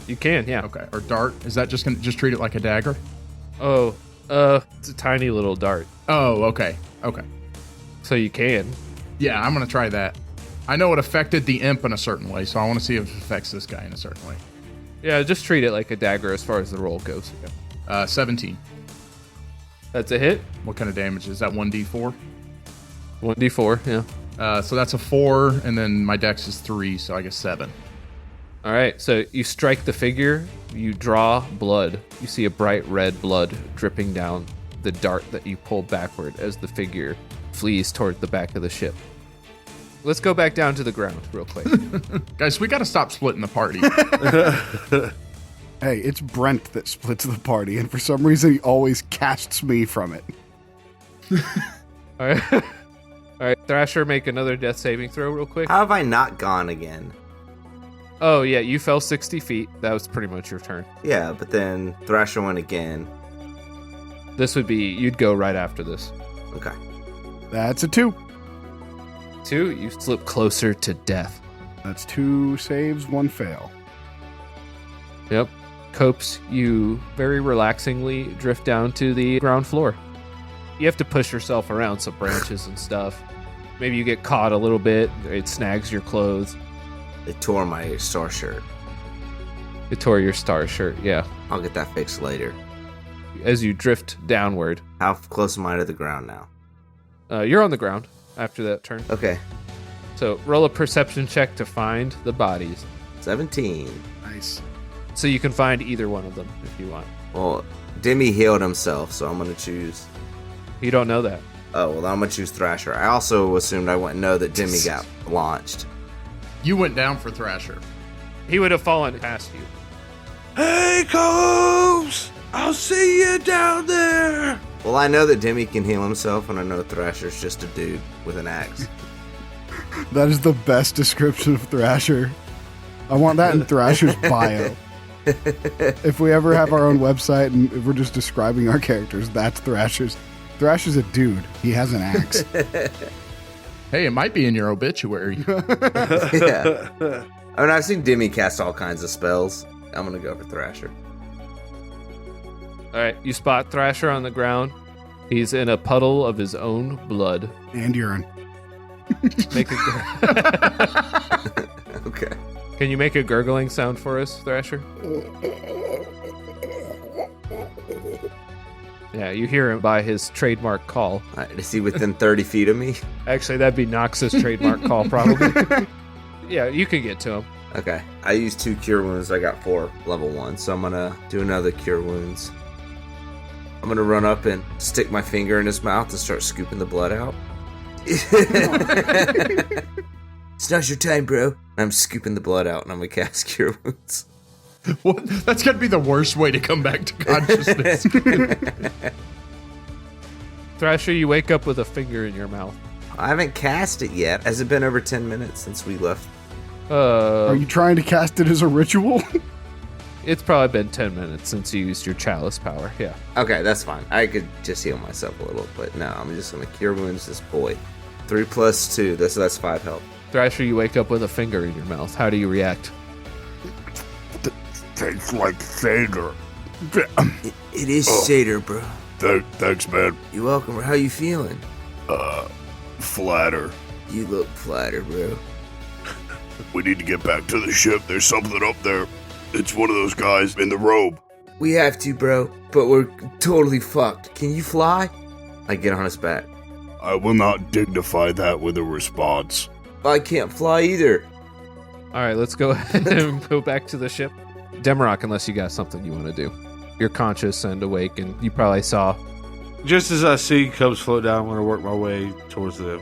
You can, yeah. Okay, or dart? Is that just gonna treat it like a dagger? Oh, it's a tiny little dart. Oh, okay. So you can. Yeah, I'm gonna try that. I know it affected the imp in a certain way, so I want to see if it affects this guy in a certain way. Yeah, just treat it like a dagger as far as the roll goes. 17. That's a hit. What kind of damage is that? 1d4? 1d4, yeah. So that's a 4, and then my dex is 3, so I guess 7. All right, so you strike the figure, you draw blood. You see a bright red blood dripping down the dart that you pull backward as the figure flees toward the back of the ship. Let's go back down to the ground real quick. Guys, we got to stop splitting the party. Hey, it's Brent that splits the party, and for some reason he always casts me from it. All right. All right, Thrasher, make another death saving throw real quick. How have I not gone again? Oh, yeah, you fell 60 feet. That was pretty much your turn. Yeah, but then Thrasher went again. This would be, you'd go right after this. Okay. That's a 2. 2, you slip closer to death. That's 2 saves, 1 fail. Yep. Copes, you very relaxingly drift down to the ground floor. You have to push yourself around some branches and stuff. Maybe you get caught a little bit. It snags your clothes. It tore my star shirt. It tore your star shirt, yeah. I'll get that fixed later. As you drift downward. How close am I to the ground now? You're on the ground after that turn. Okay. So roll a perception check to find the bodies. 17. Nice. So you can find either one of them if you want. Well, Demi healed himself, so I'm going to choose... You don't know that. Oh, well, I'm going to choose Thrasher. I also assumed I wouldn't know that Demi got launched. You went down for Thrasher. He would have fallen past you. Hey, Combs! I'll see you down there! Well, I know that Demi can heal himself, and I know Thrasher's just a dude with an axe. That is the best description of Thrasher. I want that in Thrasher's bio. If we ever have our own website and if we're just describing our characters, that's Thrasher's. Thrasher's a dude. He has an axe. Hey, it might be in your obituary. Yeah. I mean, I've seen Demi cast all kinds of spells. I'm going to go for Thrasher. All right, you spot Thrasher on the ground. He's in a puddle of his own blood. And urine. Make a Okay. Can you make a gurgling sound for us, Thrasher? Yeah, you hear him by his trademark call. All right, is he within 30 feet of me? Actually, that'd be Nox's trademark call, probably. Yeah, you can get to him. Okay. I used 2 cure wounds. I got 4 level 1, so I'm going to do another cure wounds. I'm going to run up and stick my finger in his mouth and start scooping the blood out. It's not your time, bro. I'm scooping the blood out and I'm going to cast cure wounds. What? That's got to be the worst way to come back to consciousness. Thrasher, you wake up with a finger in your mouth. I haven't cast it yet. Has it been over 10 minutes since we left? Are you trying to cast it as a ritual? It's probably been 10 minutes since you used your chalice power, yeah. Okay, that's fine. I could just heal myself a little, but no, I'm just going to cure wounds this boy. 3 plus 2, that's 5 health. Thrasher, you wake up with a finger in your mouth. How do you react? Tastes like Seder. It is Seder, bro. Thanks, man. You're welcome. How you feeling? flatter. You look flattered, bro. We need to get back to the ship. There's something up there. It's one of those guys in the robe. We have to, bro, but we're totally fucked. Can you fly? I get on his back. I will not dignify that with a response. I can't fly either. All right, let's go ahead and go back to the ship. Demarok, unless you got something you want to do. You're conscious and awake, and you probably saw. Just as I see Cubs float down, I'm going to work my way towards them.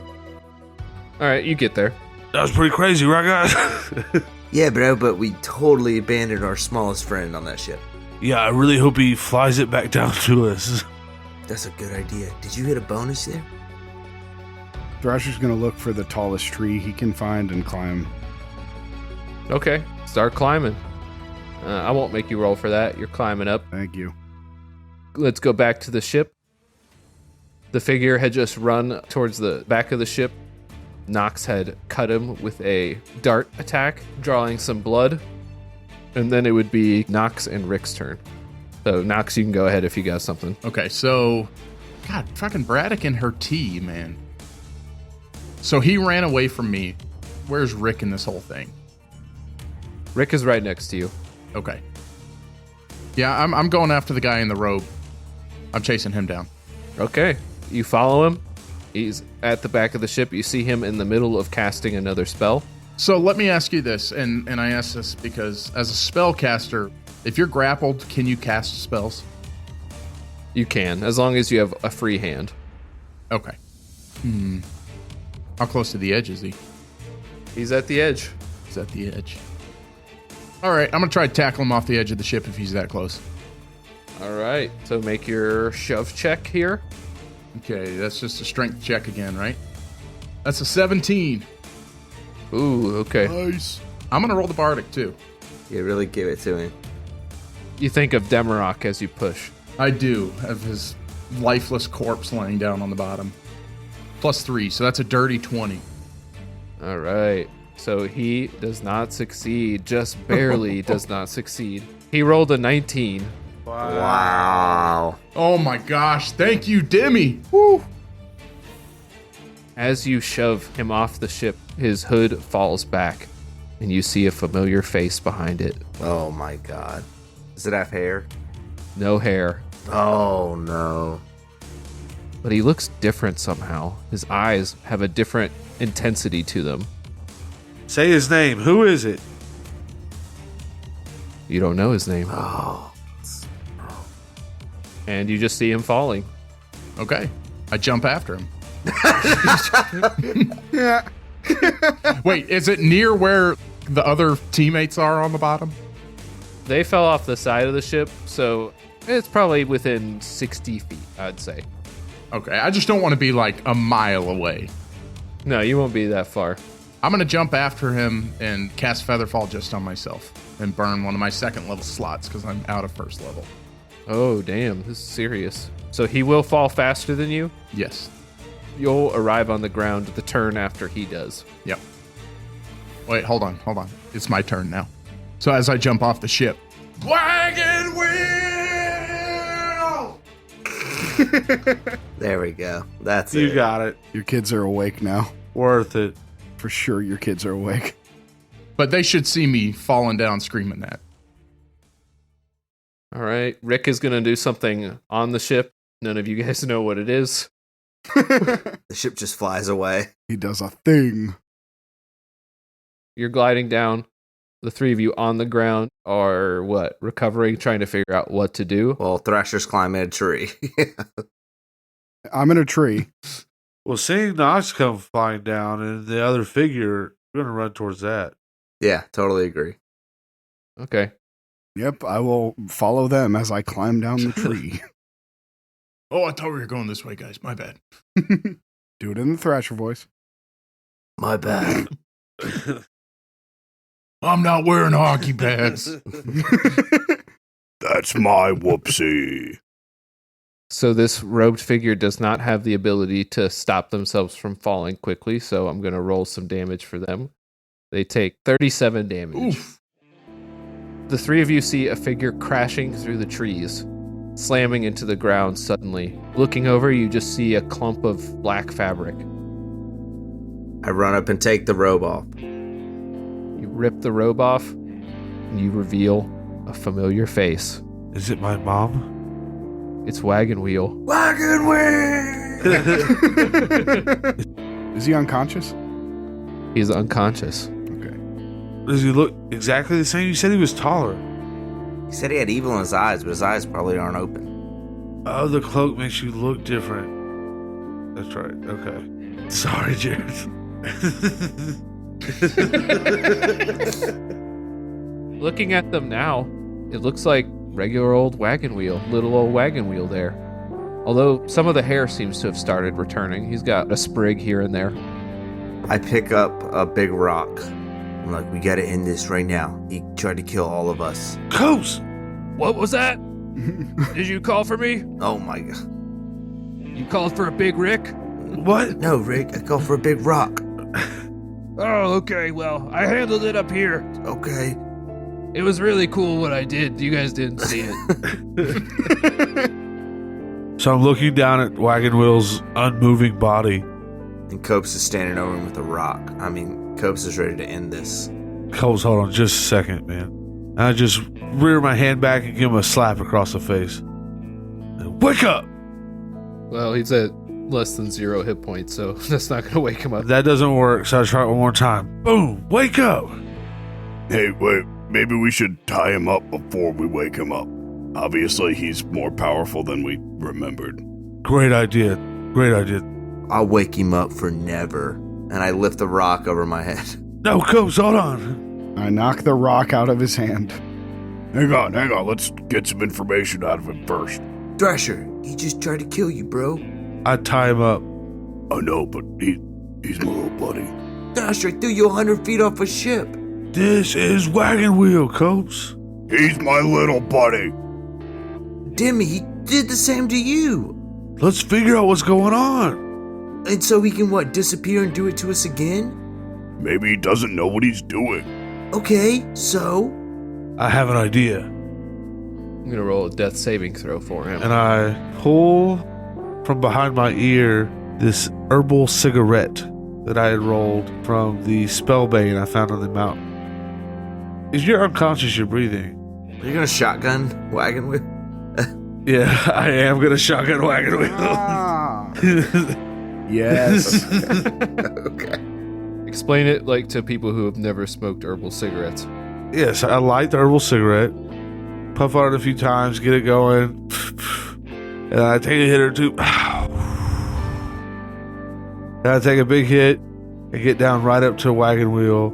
All right, you get there. That was pretty crazy, right, guys? Yeah, bro, but we totally abandoned our smallest friend on that ship. Yeah, I really hope he flies it back down to us. That's a good idea. Did you hit a bonus there? Thrasher's going to look for the tallest tree he can find and climb. Okay, start climbing. I won't make you roll for that. You're climbing up. Thank you. Let's go back to the ship. The figure had just run towards the back of the ship. Nox had cut him with a dart attack, drawing some blood. And then it would be Nox and Rick's turn. So, Nox, you can go ahead if you got something. Okay, so, God, fucking Braddock and her tea, man. So he ran away from me. Where's Rick in this whole thing? Rick is right next to you. Okay. Yeah, I'm going after the guy in the robe. I'm chasing him down. Okay, you follow him. He's at the back of the ship. You see him in the middle of casting another spell. So let me ask you this, and I ask this because as a spellcaster, if you're grappled, can you cast spells? You can, as long as you have a free hand. Okay. How close to the edge is he? He's at the edge. He's at the edge. All right, I'm going to try to tackle him off the edge of the ship if he's that close. All right, so make your shove check here. Okay, that's just a strength check again, right? That's a 17. Ooh, okay. Nice. I'm going to roll the Bardic, too. You really give it to him. You think of Demarok as you push. I do, of his lifeless corpse laying down on the bottom. +3, so that's a dirty 20. All right. So he does not succeed, just barely does not succeed. He rolled a 19. Wow. Oh my gosh, thank you, Demi. Woo. As you shove him off the ship, his hood falls back, and you see a familiar face behind it. Oh my god. Does it have hair? No hair, Oh no. but he looks different somehow. His eyes have a different intensity to them. Say his name. Who is it? You don't know his name, Oh. and you just see him falling. Okay, I jump after him. Wait, is it near where the other teammates are on the bottom? They fell off the side of the ship, so it's probably within 60 feet, I'd say. Okay, I just don't want to be like a mile away. No, you won't be that far. I'm going to jump after him and cast Featherfall just on myself and burn one of my second level slots because I'm out of first level. Oh, damn, this is serious. So he will fall faster than you? Yes. You'll arrive on the ground the turn after he does. Yep. Wait, hold on. It's my turn now. So as I jump off the ship, Wagon Wheel! There we go. That's You it. got it. Your kids are awake now. Worth it. For sure your kids are awake. But they should see me falling down screaming that. All right, Rick is going to do something on the ship. None of you guys know what it is. The ship just flies away. He does a thing. You're gliding down. The three of you on the ground are what? Recovering, trying to figure out what to do. Well, Thrasher's climbing a tree. I'm in a tree. Well, seeing Nox come flying down and the other figure, we're going to run towards that. Yeah, totally agree. Okay. Yep, I will follow them as I climb down the tree. Oh, I thought we were going this way, guys. My bad. Do it in the Thrasher voice. My bad. I'm not wearing hockey pads. That's my whoopsie. So this robed figure does not have the ability to stop themselves from falling quickly, so I'm going to roll some damage for them. They take 37 damage. Oof. The three of you see a figure crashing through the trees, slamming into the ground suddenly. Looking over, you just see a clump of black fabric. I run up and take the robe off. You rip the robe off, and you reveal a familiar face. Is it my mom? It's Wagon Wheel. Wagon Wheel! Is he unconscious? He's unconscious. Okay. Does he look exactly the same? You said he was taller. He said he had evil in his eyes, but his eyes probably aren't open. Oh, the cloak makes you look different. That's right. Okay. Sorry, Jared. Looking at them now, it looks like regular old Wagon Wheel, little old Wagon Wheel there. Although some of the hair seems to have started returning. He's got a sprig here and there. I pick up a big rock. I'm like, we gotta end this right now. He tried to kill all of us. Coast! What was that? Did you call for me? Oh my god. You called for a big Rick? What? No, Rick, I called for a big rock. Oh, okay. Well, I handled it up here. Okay. It was really cool what I did. You guys didn't see it. So I'm looking down at Wagon Wheel's unmoving body. And Copes is standing over him with a rock. I mean, Copes is ready to end this. Coles, hold on just a second, man. And I just rear my hand back and give him a slap across the face. And, wake up! Well, he's at less than 0 hit points, so that's not going to wake him up. That doesn't work, so I try it one more time. Boom! Wake up! Hey, wait. Maybe we should tie him up before we wake him up. Obviously, he's more powerful than we remembered. Great idea. Great idea. I'll wake him up for never. And I lift the rock over my head. No, Coles, hold on. I knock the rock out of his hand. Hang on. Let's get some information out of him first. Thrasher, he just tried to kill you, bro. I tie him up. I know, but he's my little buddy. Thrasher, I threw you 100 feet off a ship. This is Wagon Wheel, Coles. He's my little buddy. Demi, he did the same to you. Let's figure out what's going on. And so he can, disappear and do it to us again? Maybe he doesn't know what he's doing. Okay, so? I have an idea. I'm going to roll a death saving throw for him. And I pull from behind my ear this herbal cigarette that I had rolled from the spellbane I found on the mountain. If you're unconscious, you're breathing. Are you gonna shotgun Wagon Wheel? Yeah, I am going to shotgun Wagon Wheel. Ah. Yes. Okay. Explain it like to people who have never smoked herbal cigarettes. Yes, I light the herbal cigarette, puff on it a few times, get it going, and I take a hit or two. And I take a big hit and get down right up to a Wagon Wheel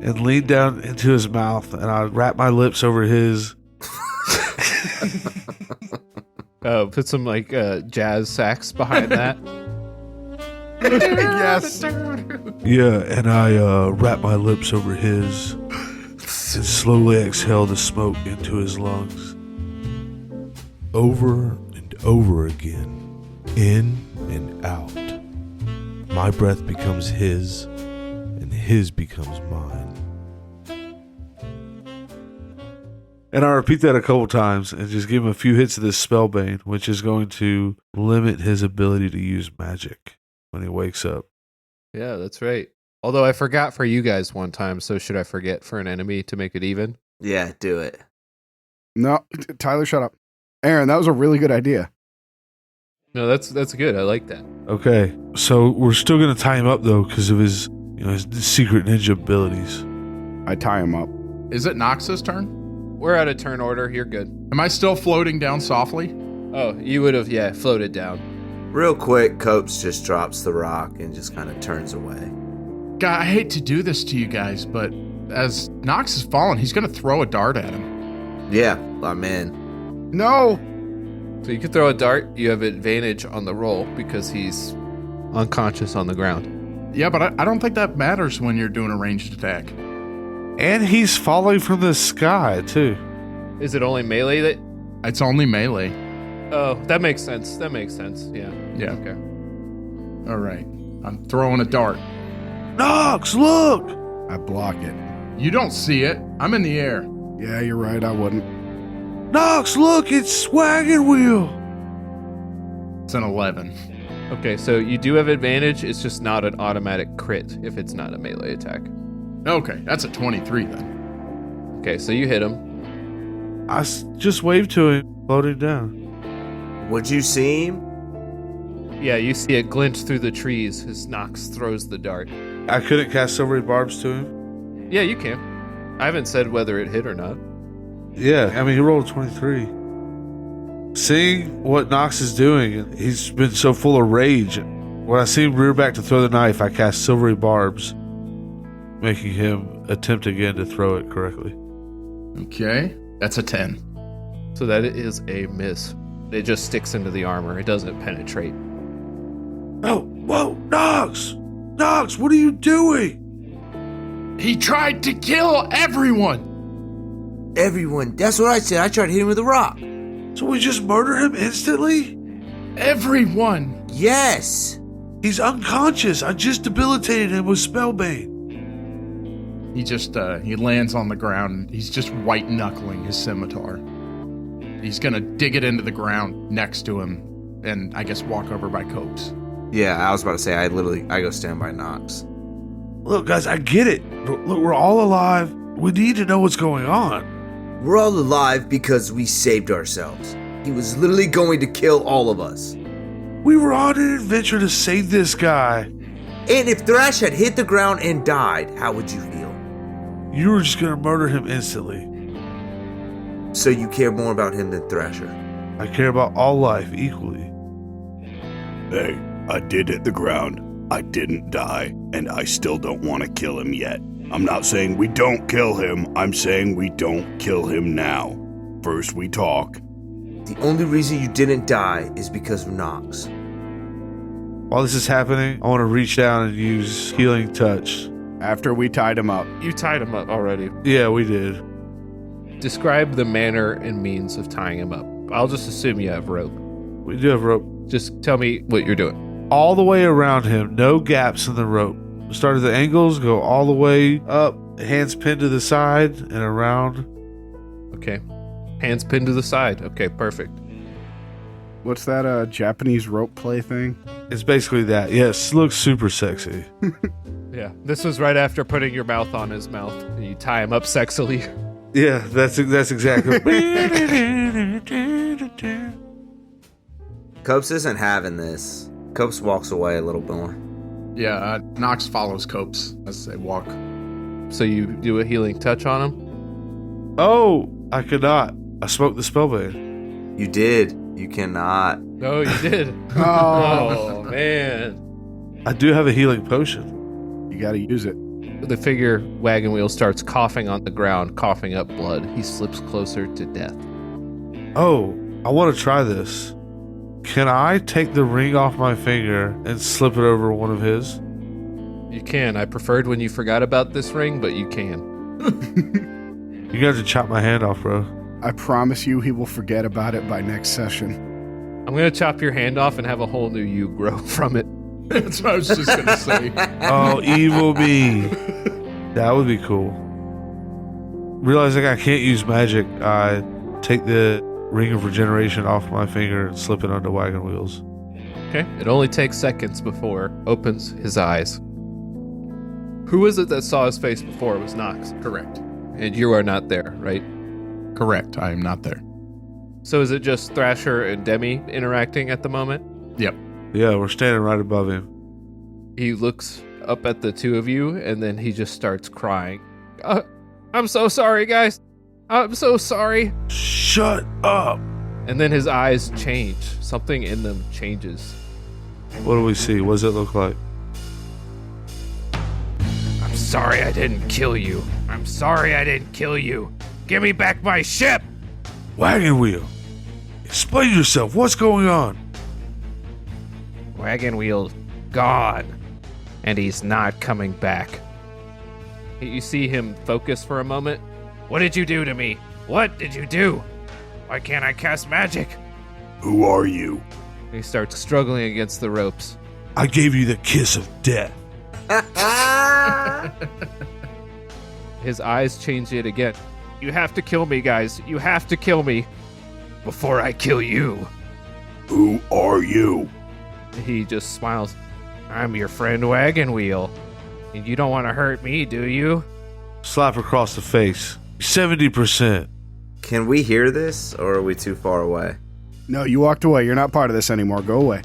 and lean down into his mouth, and I wrap my lips over his. Put some jazz sax behind that. Yes. Yeah, and I wrap my lips over his and slowly exhale the smoke into his lungs. Over and over again, in and out. My breath becomes his, and his becomes mine. And I repeat that a couple times and just give him a few hits of this spellbane, which is going to limit his ability to use magic when he wakes up. Yeah, that's right. Although I forgot for you guys one time, so should I forget for an enemy to make it even? Yeah, do it. No, Tyler, shut up. Aaron, that was a really good idea. No, that's good. I like that. Okay, so we're still going to tie him up, though, because of his, his secret ninja abilities. I tie him up. Is it Nox's turn? We're out of turn order. You're good. Am I still floating down softly? Oh, you would have, floated down. Real quick, Copes just drops the rock and just kind of turns away. God, I hate to do this to you guys, but as Nox has fallen, he's going to throw a dart at him. Yeah, I'm in. No. So you could throw a dart. You have advantage on the roll because he's unconscious on the ground. Yeah, but I don't think that matters when you're doing a ranged attack. And he's falling from the sky, too. Is it only melee that... It's only melee. Oh, that makes sense. Yeah. Yeah. Okay. All right. I'm throwing a dart. Nox, look! I block it. You don't see it. I'm in the air. Yeah, you're right. I wouldn't. Nox, look! It's Wagon Wheel! It's an 11. Okay, so you do have advantage. It's just not an automatic crit if it's not a melee attack. Okay, that's a 23 then. Okay, so you hit him. I just waved to him, slowed him down. Would you see him? Yeah, you see it glint through the trees as Nox throws the dart. I couldn't cast silvery barbs to him. Yeah, you can. I haven't said whether it hit or not. Yeah, I mean, he rolled 23. Seeing what Nox is doing, he's been so full of rage. When I see him rear back to throw the knife, I cast silvery barbs, making him attempt again to throw it correctly. Okay, that's a 10. So that is a miss. It just sticks into the armor. It doesn't penetrate. Oh, whoa, Nox! Nox, what are you doing? He tried to kill everyone! Everyone. That's what I said. I tried to hit him with a rock. So we just murder him instantly? Everyone! Yes. He's unconscious. I just debilitated him with Spellbane. He just, he lands on the ground. He's just white-knuckling his scimitar. He's gonna dig it into the ground next to him and, I guess, walk over by Copes. Yeah, I was about to say, I go stand by Nox. Look, guys, I get it. Look, we're all alive. We need to know what's going on. We're all alive because we saved ourselves. He was literally going to kill all of us. We were on an adventure to save this guy. And if Thrash had hit the ground and died, how would you feel? You were just gonna murder him instantly. So you care more about him than Thrasher? I care about all life equally. Hey, I did hit the ground. I didn't die, and I still don't want to kill him yet. I'm not saying we don't kill him. I'm saying we don't kill him now. First we talk. The only reason you didn't die is because of Nox. While this is happening, I want to reach down and use Healing Touch. After we tied him up. You tied him up already. Yeah, we did. Describe the manner and means of tying him up. I'll just assume you have rope. We do have rope. Just tell me what you're doing. All the way around him, no gaps in the rope. Start at the angles, go all the way up, hands pinned to the side and around. Okay. Hands pinned to the side. Okay, perfect. What's that Japanese rope play thing? It's basically that. Yes, looks super sexy. Yeah. This was right after putting your mouth on his mouth and you tie him up sexily. Yeah, that's exactly. Copes isn't having this. Copes walks away a little more. Yeah, Nox follows Copes as they walk. So you do a healing touch on him? Oh, I could not. I smoked the spellbane. You did. You cannot. No, you did. Oh. Oh, man. I do have a healing potion. You gotta use it. The figure Wagon Wheel starts coughing on the ground, coughing up blood. He slips closer to death. Oh, I want to try this. Can I take the ring off my finger and slip it over one of his? You can. I preferred when you forgot about this ring, but you can. You're going to have to chop my hand off, bro. I promise you he will forget about it by next session. I'm going to chop your hand off and have a whole new you grow from it. That's what I was just gonna say. Oh, evil me. That would be cool. Realizing I can't use magic, I take the ring of regeneration off my finger and slip it onto Wagon Wheels. Okay. It only takes seconds before opens his eyes. Who was it that saw his face before? It was Nox. Correct. And you are not there, right? Correct. I am not there. So is it just Thrasher and Demi interacting at the moment? Yep. Yeah, we're standing right above him. He looks up at the two of you, and then he just starts crying. I'm so sorry, guys. I'm so sorry. Shut up. And then his eyes change. Something in them changes. What do we see? What does it look like? I'm sorry I didn't kill you. I'm sorry I didn't kill you. Give me back my ship. Wagon Wheel. Explain yourself. What's going on? Wagon Wheel's gone, and he's not coming back. You see him focus for a moment. What did you do to me? What did you do? Why can't I cast magic? Who are you? He starts struggling against the ropes. I gave you the kiss of death. His eyes change yet again. You have to kill me, guys. You have to kill me. Before I kill you. Who are you? He just smiles. I'm your friend Wagon Wheel. And you don't want to hurt me, do you? Slap across the face. 70%. Can we hear this, or are we too far away? No, you walked away. You're not part of this anymore. Go away.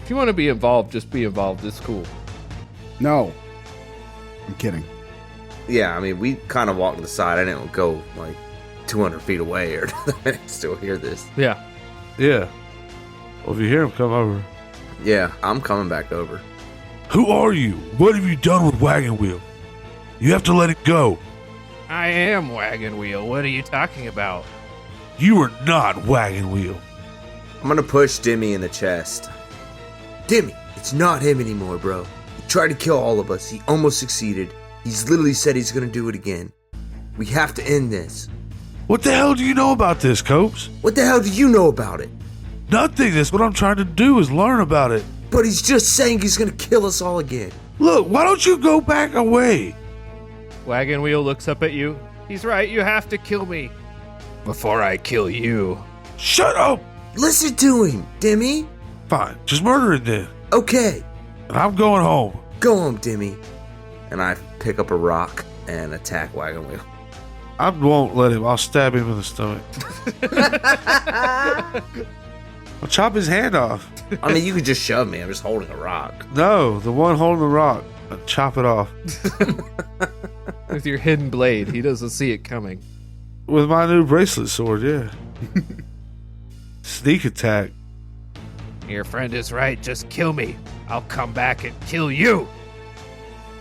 If you want to be involved, just be involved. It's cool. No. I'm kidding. Yeah, I mean, we kind of walked to the side. I didn't go like 200 feet away or I can still hear this. Yeah. Yeah. Well, if you hear him, come over. Yeah, I'm coming back over. Who are you? What have you done with Wagon Wheel? You have to let it go. I am Wagon Wheel. What are you talking about? You are not Wagon Wheel. I'm gonna push Demi in the chest. Demi, it's not him anymore, bro. He tried to kill all of us. He almost succeeded. He's literally said he's gonna do it again. We have to end this. What the hell do you know about this, Copes? What the hell do you know about it? Nothing. That's what I'm trying to do is learn about it. But he's just saying he's gonna kill us all again. Look, why don't you go back away? Wagon Wheel looks up at you. He's right. You have to kill me. Before I kill you. Shut up. Listen to him, Demi. Fine, just murder it then. Okay, And I'm going home. go home, Demi. And I pick up a rock and attack Wagon Wheel. I won't let him. I'll stab him in the stomach. I'll chop his hand off. I mean, you could just shove me. I'm just holding a rock. No, the one holding the rock. I'll chop it off. With your hidden blade, he doesn't see it coming. With my new bracelet sword, yeah. Sneak attack. Your friend is right. Just kill me. I'll come back and kill you.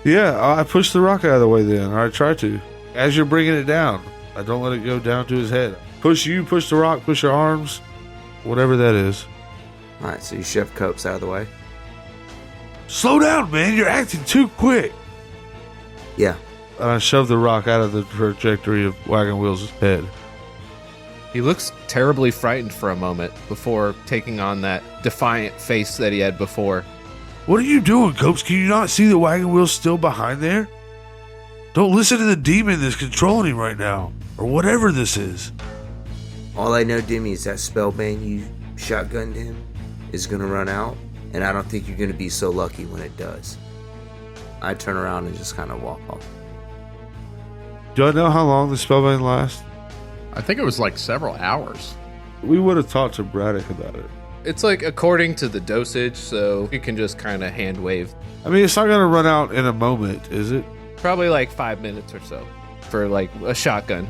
Yeah, I push the rock out of the way then, or I try to. As you're bringing it down, I don't let it go down to his head. Push you, push the rock, push your arms, whatever that is. Alright, so you shove Copes out of the way. Slow down, man. You're acting too quick. Yeah. And I shove the rock out of the trajectory of Wagon Wheel's head. He looks terribly frightened for a moment before taking on that defiant face that he had before. What are you doing, Copes? Can you not see the Wagon Wheel's still behind there? Don't listen to the demon that's controlling him right now, or whatever this is. All I know, Demi, is that spellbang you shotgunned him is gonna run out, and I don't think you're gonna be so lucky when it does. I turn around and just kind of walk off. Do I know how long the spellbang lasts? I think it was like several hours. We would have talked to Braddock about it. It's like according to the dosage, so you can just kind of hand wave. I mean, it's not going to run out in a moment, is it? Probably like 5 minutes or so for like a shotgun.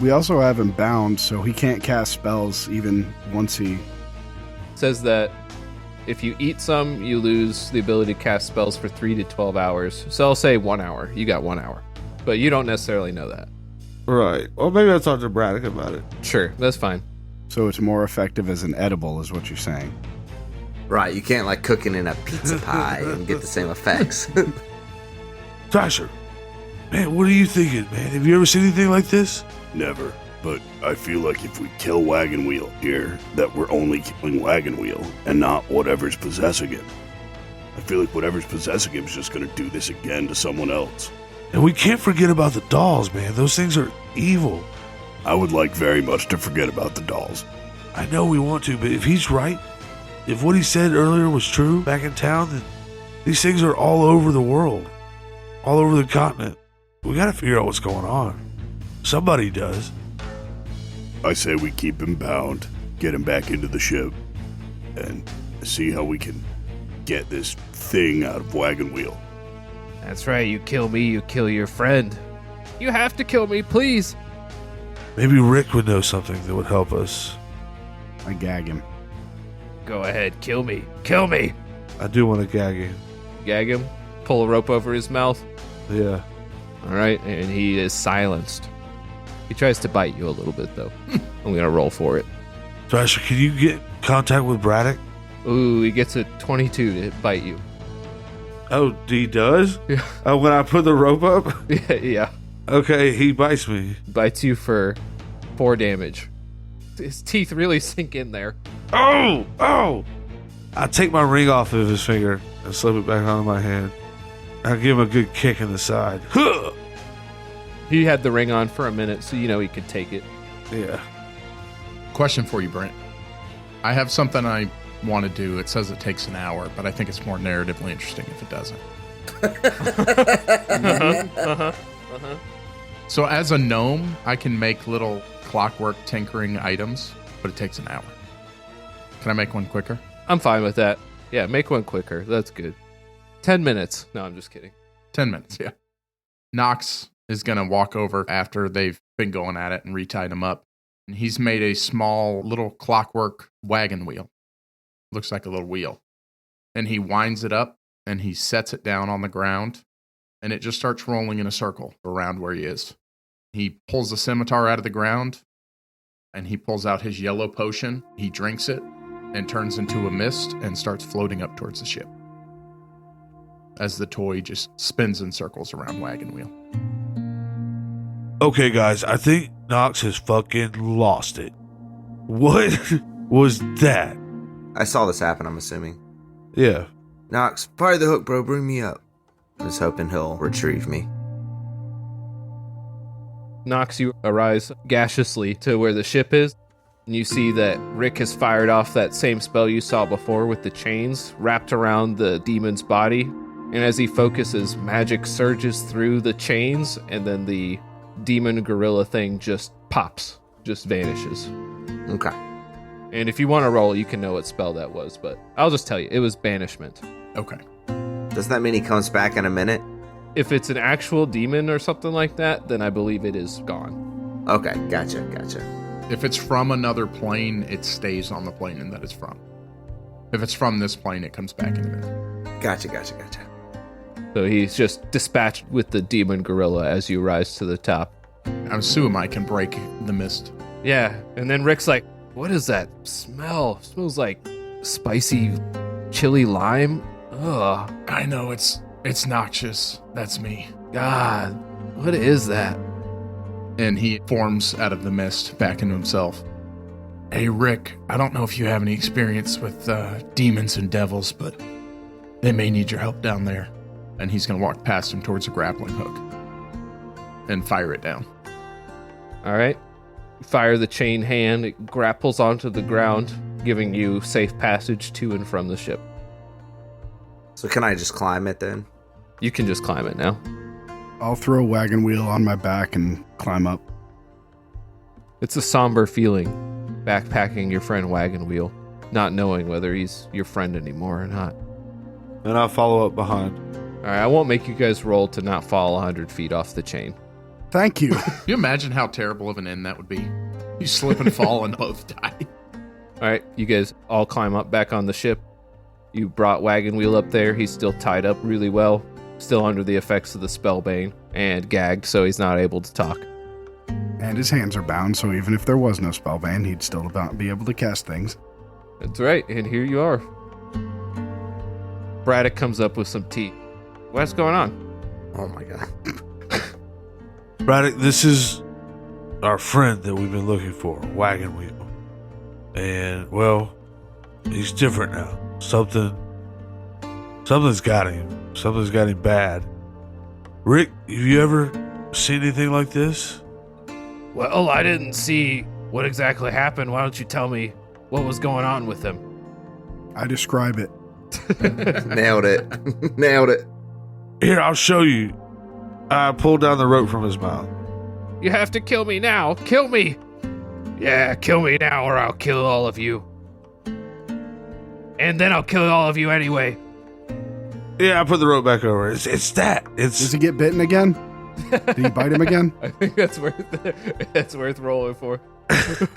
We also have him bound, so he can't cast spells even once he... It says that if you eat some, you lose the ability to cast spells for 3 to 12 hours. So I'll say 1 hour. You got 1 hour. But you don't necessarily know that. Right. Well, maybe I'll talk to Braddock about it. Sure, that's fine. So it's more effective as an edible, is what you're saying. Right, you can't like cook it in a pizza pie and get the same effects. Thrasher, man, what are you thinking, man? Have you ever seen anything like this? Never. But I feel like if we kill Wagon Wheel here, that we're only killing Wagon Wheel and not whatever's possessing him. I feel like whatever's possessing him is just going to do this again to someone else. And we can't forget about the dolls, man. Those things are evil. I would like very much to forget about the dolls. I know we want to, but if he's right, if what he said earlier was true back in town, then these things are all over the world, all over the continent. We got to figure out what's going on. Somebody does. I say we keep him bound, get him back into the ship, and see how we can get this thing out of Wagon Wheel. That's right. You kill me, you kill your friend. You have to kill me, please. Maybe Rick would know something that would help us. I gag him. Go ahead, kill me. Kill me. I do want to gag him. Gag him, pull a rope over his mouth. Yeah. All right, and he is silenced. He tries to bite you a little bit, though. I'm going to roll for it. Thrasher, can you get in contact with Braddock? Ooh, he gets a 22 to bite you. Oh, he does? Yeah. Oh, when I put the rope up? Yeah. Okay, he bites me. Bites you for 4 damage. His teeth really sink in there. Oh! Oh! I take my ring off of his finger and slip it back onto my hand. I give him a good kick in the side. Huh! He had the ring on for a minute, so you know he could take it. Yeah. Question for you, Brent. I have something I want to do. It says it takes an hour, but I think it's more narratively interesting if it doesn't. So as a gnome, I can make little clockwork tinkering items, but it takes an hour. Can I make one quicker? I'm fine with that. Yeah, make one quicker. That's good. 10 minutes. No, I'm just kidding. 10 minutes, yeah. Nox is going to walk over after they've been going at it and retied him up. And he's made a small little clockwork wagon wheel. Looks like a little wheel. And he winds it up and he sets it down on the ground. And it just starts rolling in a circle around where he is. He pulls the scimitar out of the ground. And he pulls out his yellow potion. He drinks it and turns into a mist and starts floating up towards the ship. As the toy just spins in circles around Wagon Wheel. Okay, guys, I think Nox has fucking lost it. What was that? I saw this happen, I'm assuming. Yeah. Nox, fire the hook, bro. Bring me up. I was hoping he'll retrieve me. Nox, you arise gaseously to where the ship is, and you see that Rick has fired off that same spell you saw before with the chains wrapped around the demon's body. And as he focuses, magic surges through the chains, and then the demon gorilla thing just pops, just vanishes. Okay. And if you want to roll, you can know what spell that was, but I'll just tell you, it was banishment. Okay. Does that mean he comes back in a minute? If it's an actual demon or something like that, then I believe it is gone. Okay, gotcha. If it's from another plane, it stays on the plane that it's from. If it's from this plane, it comes back in a minute. Gotcha. So he's just dispatched with the demon gorilla as you rise to the top. I assume I can break the mist. Yeah, and then Rick's like, what is that smell? It smells like spicy chili lime. Ugh. I know, it's noxious. That's me. God, what is that? And he forms out of the mist back into himself. Hey, Rick, I don't know if you have any experience with demons and devils, but they may need your help down there. And he's going to walk past him towards a grappling hook and fire it down. All right. Fire the chain hand. It grapples onto the ground, giving you safe passage to and from the ship. So can I just climb it then? You can just climb it now. I'll throw a wagon wheel on my back and climb up. It's a somber feeling, backpacking your friend Wagon Wheel, not knowing whether he's your friend anymore or not. And I'll follow up behind. All right, I won't make you guys roll to not fall 100 feet off the chain. Thank you. Can you imagine how terrible of an end that would be? You slip and fall and both die. All right, you guys all climb up back on the ship. You brought Wagon Wheel up there. He's still tied up really well, still under the effects of the spellbane and gagged, so he's not able to talk. And his hands are bound, so even if there was no spellbane, he'd still be able to cast things. That's right, and here you are. Braddock comes up with some tea. What's going on? Oh my god. Braddock, this is our friend that we've been looking for, Wagon Wheel. And, well, he's different now. Something's got him. Something's got him bad. Rick, have you ever seen anything like this? Well, I didn't see what exactly happened. Why don't you tell me what was going on with him? I describe it. Nailed it. Here, I'll show you. I pulled down the rope from his mouth. You have to kill me now. Kill me. Yeah, kill me now or I'll kill all of you. And then I'll kill all of you anyway. Yeah, I put the rope back over. It's that. Does he get bitten again? Did he bite him again? I think that's worth rolling for.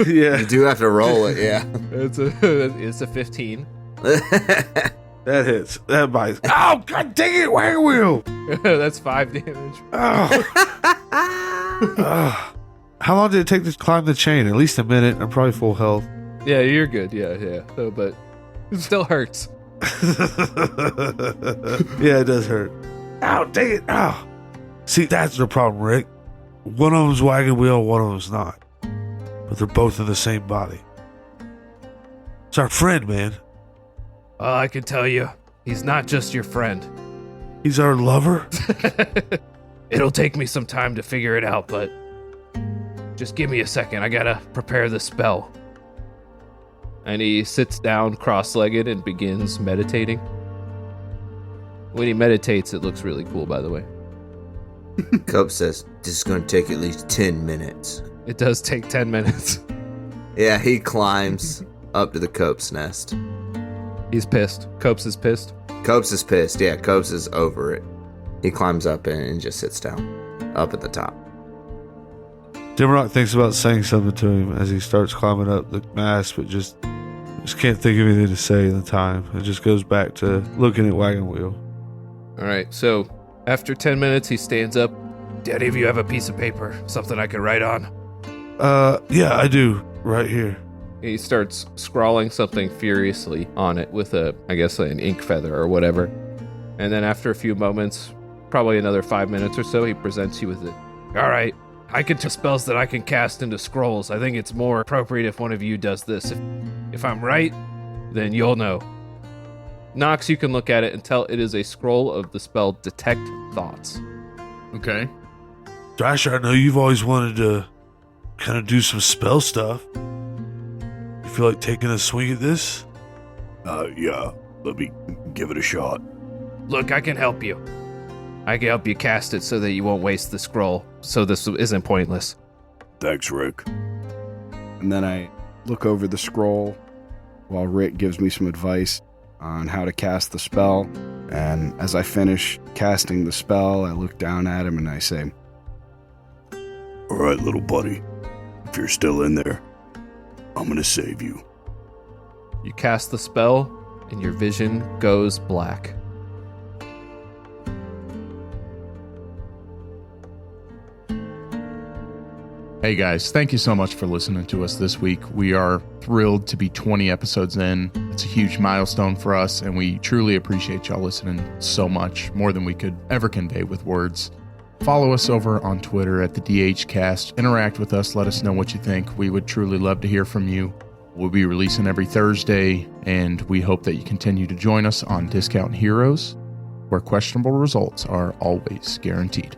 Yeah. You do have to roll it, yeah. It's a 15. That hits. That bites. Oh, god dang it, Wagon Wheel! That's 5 damage. Oh. How long did it take to climb the chain? At least a minute. I'm probably full health. Yeah, you're good. Yeah. But it still hurts. Yeah, it does hurt. Ow, dang it. Ow. See, that's the problem, Rick. One of them's Wagon Wheel, one of them's not. But they're both in the same body. It's our friend, man. I can tell you, he's not just your friend. He's our lover? It'll take me some time to figure it out, but just give me a second. I gotta prepare the spell. And he sits down cross-legged and begins meditating. When he meditates, it looks really cool, by the way. Cope says, this is going to take at least 10 minutes. It does take 10 minutes. Yeah, he climbs up to the Cope's nest. He's pissed. Copes is pissed. Copes is pissed. Yeah, Copes is over it. He climbs up and just sits down up at the top. Dimrock thinks about saying something to him as he starts climbing up the mast, but just can't think of anything to say in the time. It just goes back to looking at Wagon Wheel. All right, so after 10 minutes, he stands up. Do any of you have a piece of paper? Something I can write on? Yeah, I do. Right here. He starts scrawling something furiously on it with an ink feather or whatever. And then after a few moments, probably another 5 minutes or so, he presents you with it. All right, I can tell spells that I can cast into scrolls. I think it's more appropriate if one of you does this. If I'm right, then you'll know. Nox, you can look at it and tell it is a scroll of the spell Detect Thoughts. Okay. Thrasher, I know you've always wanted to kind of do some spell stuff. You feel like taking a swing at this? Yeah. Let me give it a shot. Look, I can help you. I can help you cast it so that you won't waste the scroll, so this isn't pointless. Thanks, Rick. And then I look over the scroll while Rick gives me some advice on how to cast the spell. And as I finish casting the spell, I look down at him and I say, All right, little buddy. If you're still in there, I'm going to save you. You cast the spell, and your vision goes black. Hey guys, thank you so much for listening to us this week. We are thrilled to be 20 episodes in. It's a huge milestone for us, and we truly appreciate y'all listening so much, more than we could ever convey with words. Follow us over on Twitter at the DHcast. Interact with us. Let us know what you think. We would truly love to hear from you. We'll be releasing every Thursday, and we hope that you continue to join us on Discount Heroes, where questionable results are always guaranteed.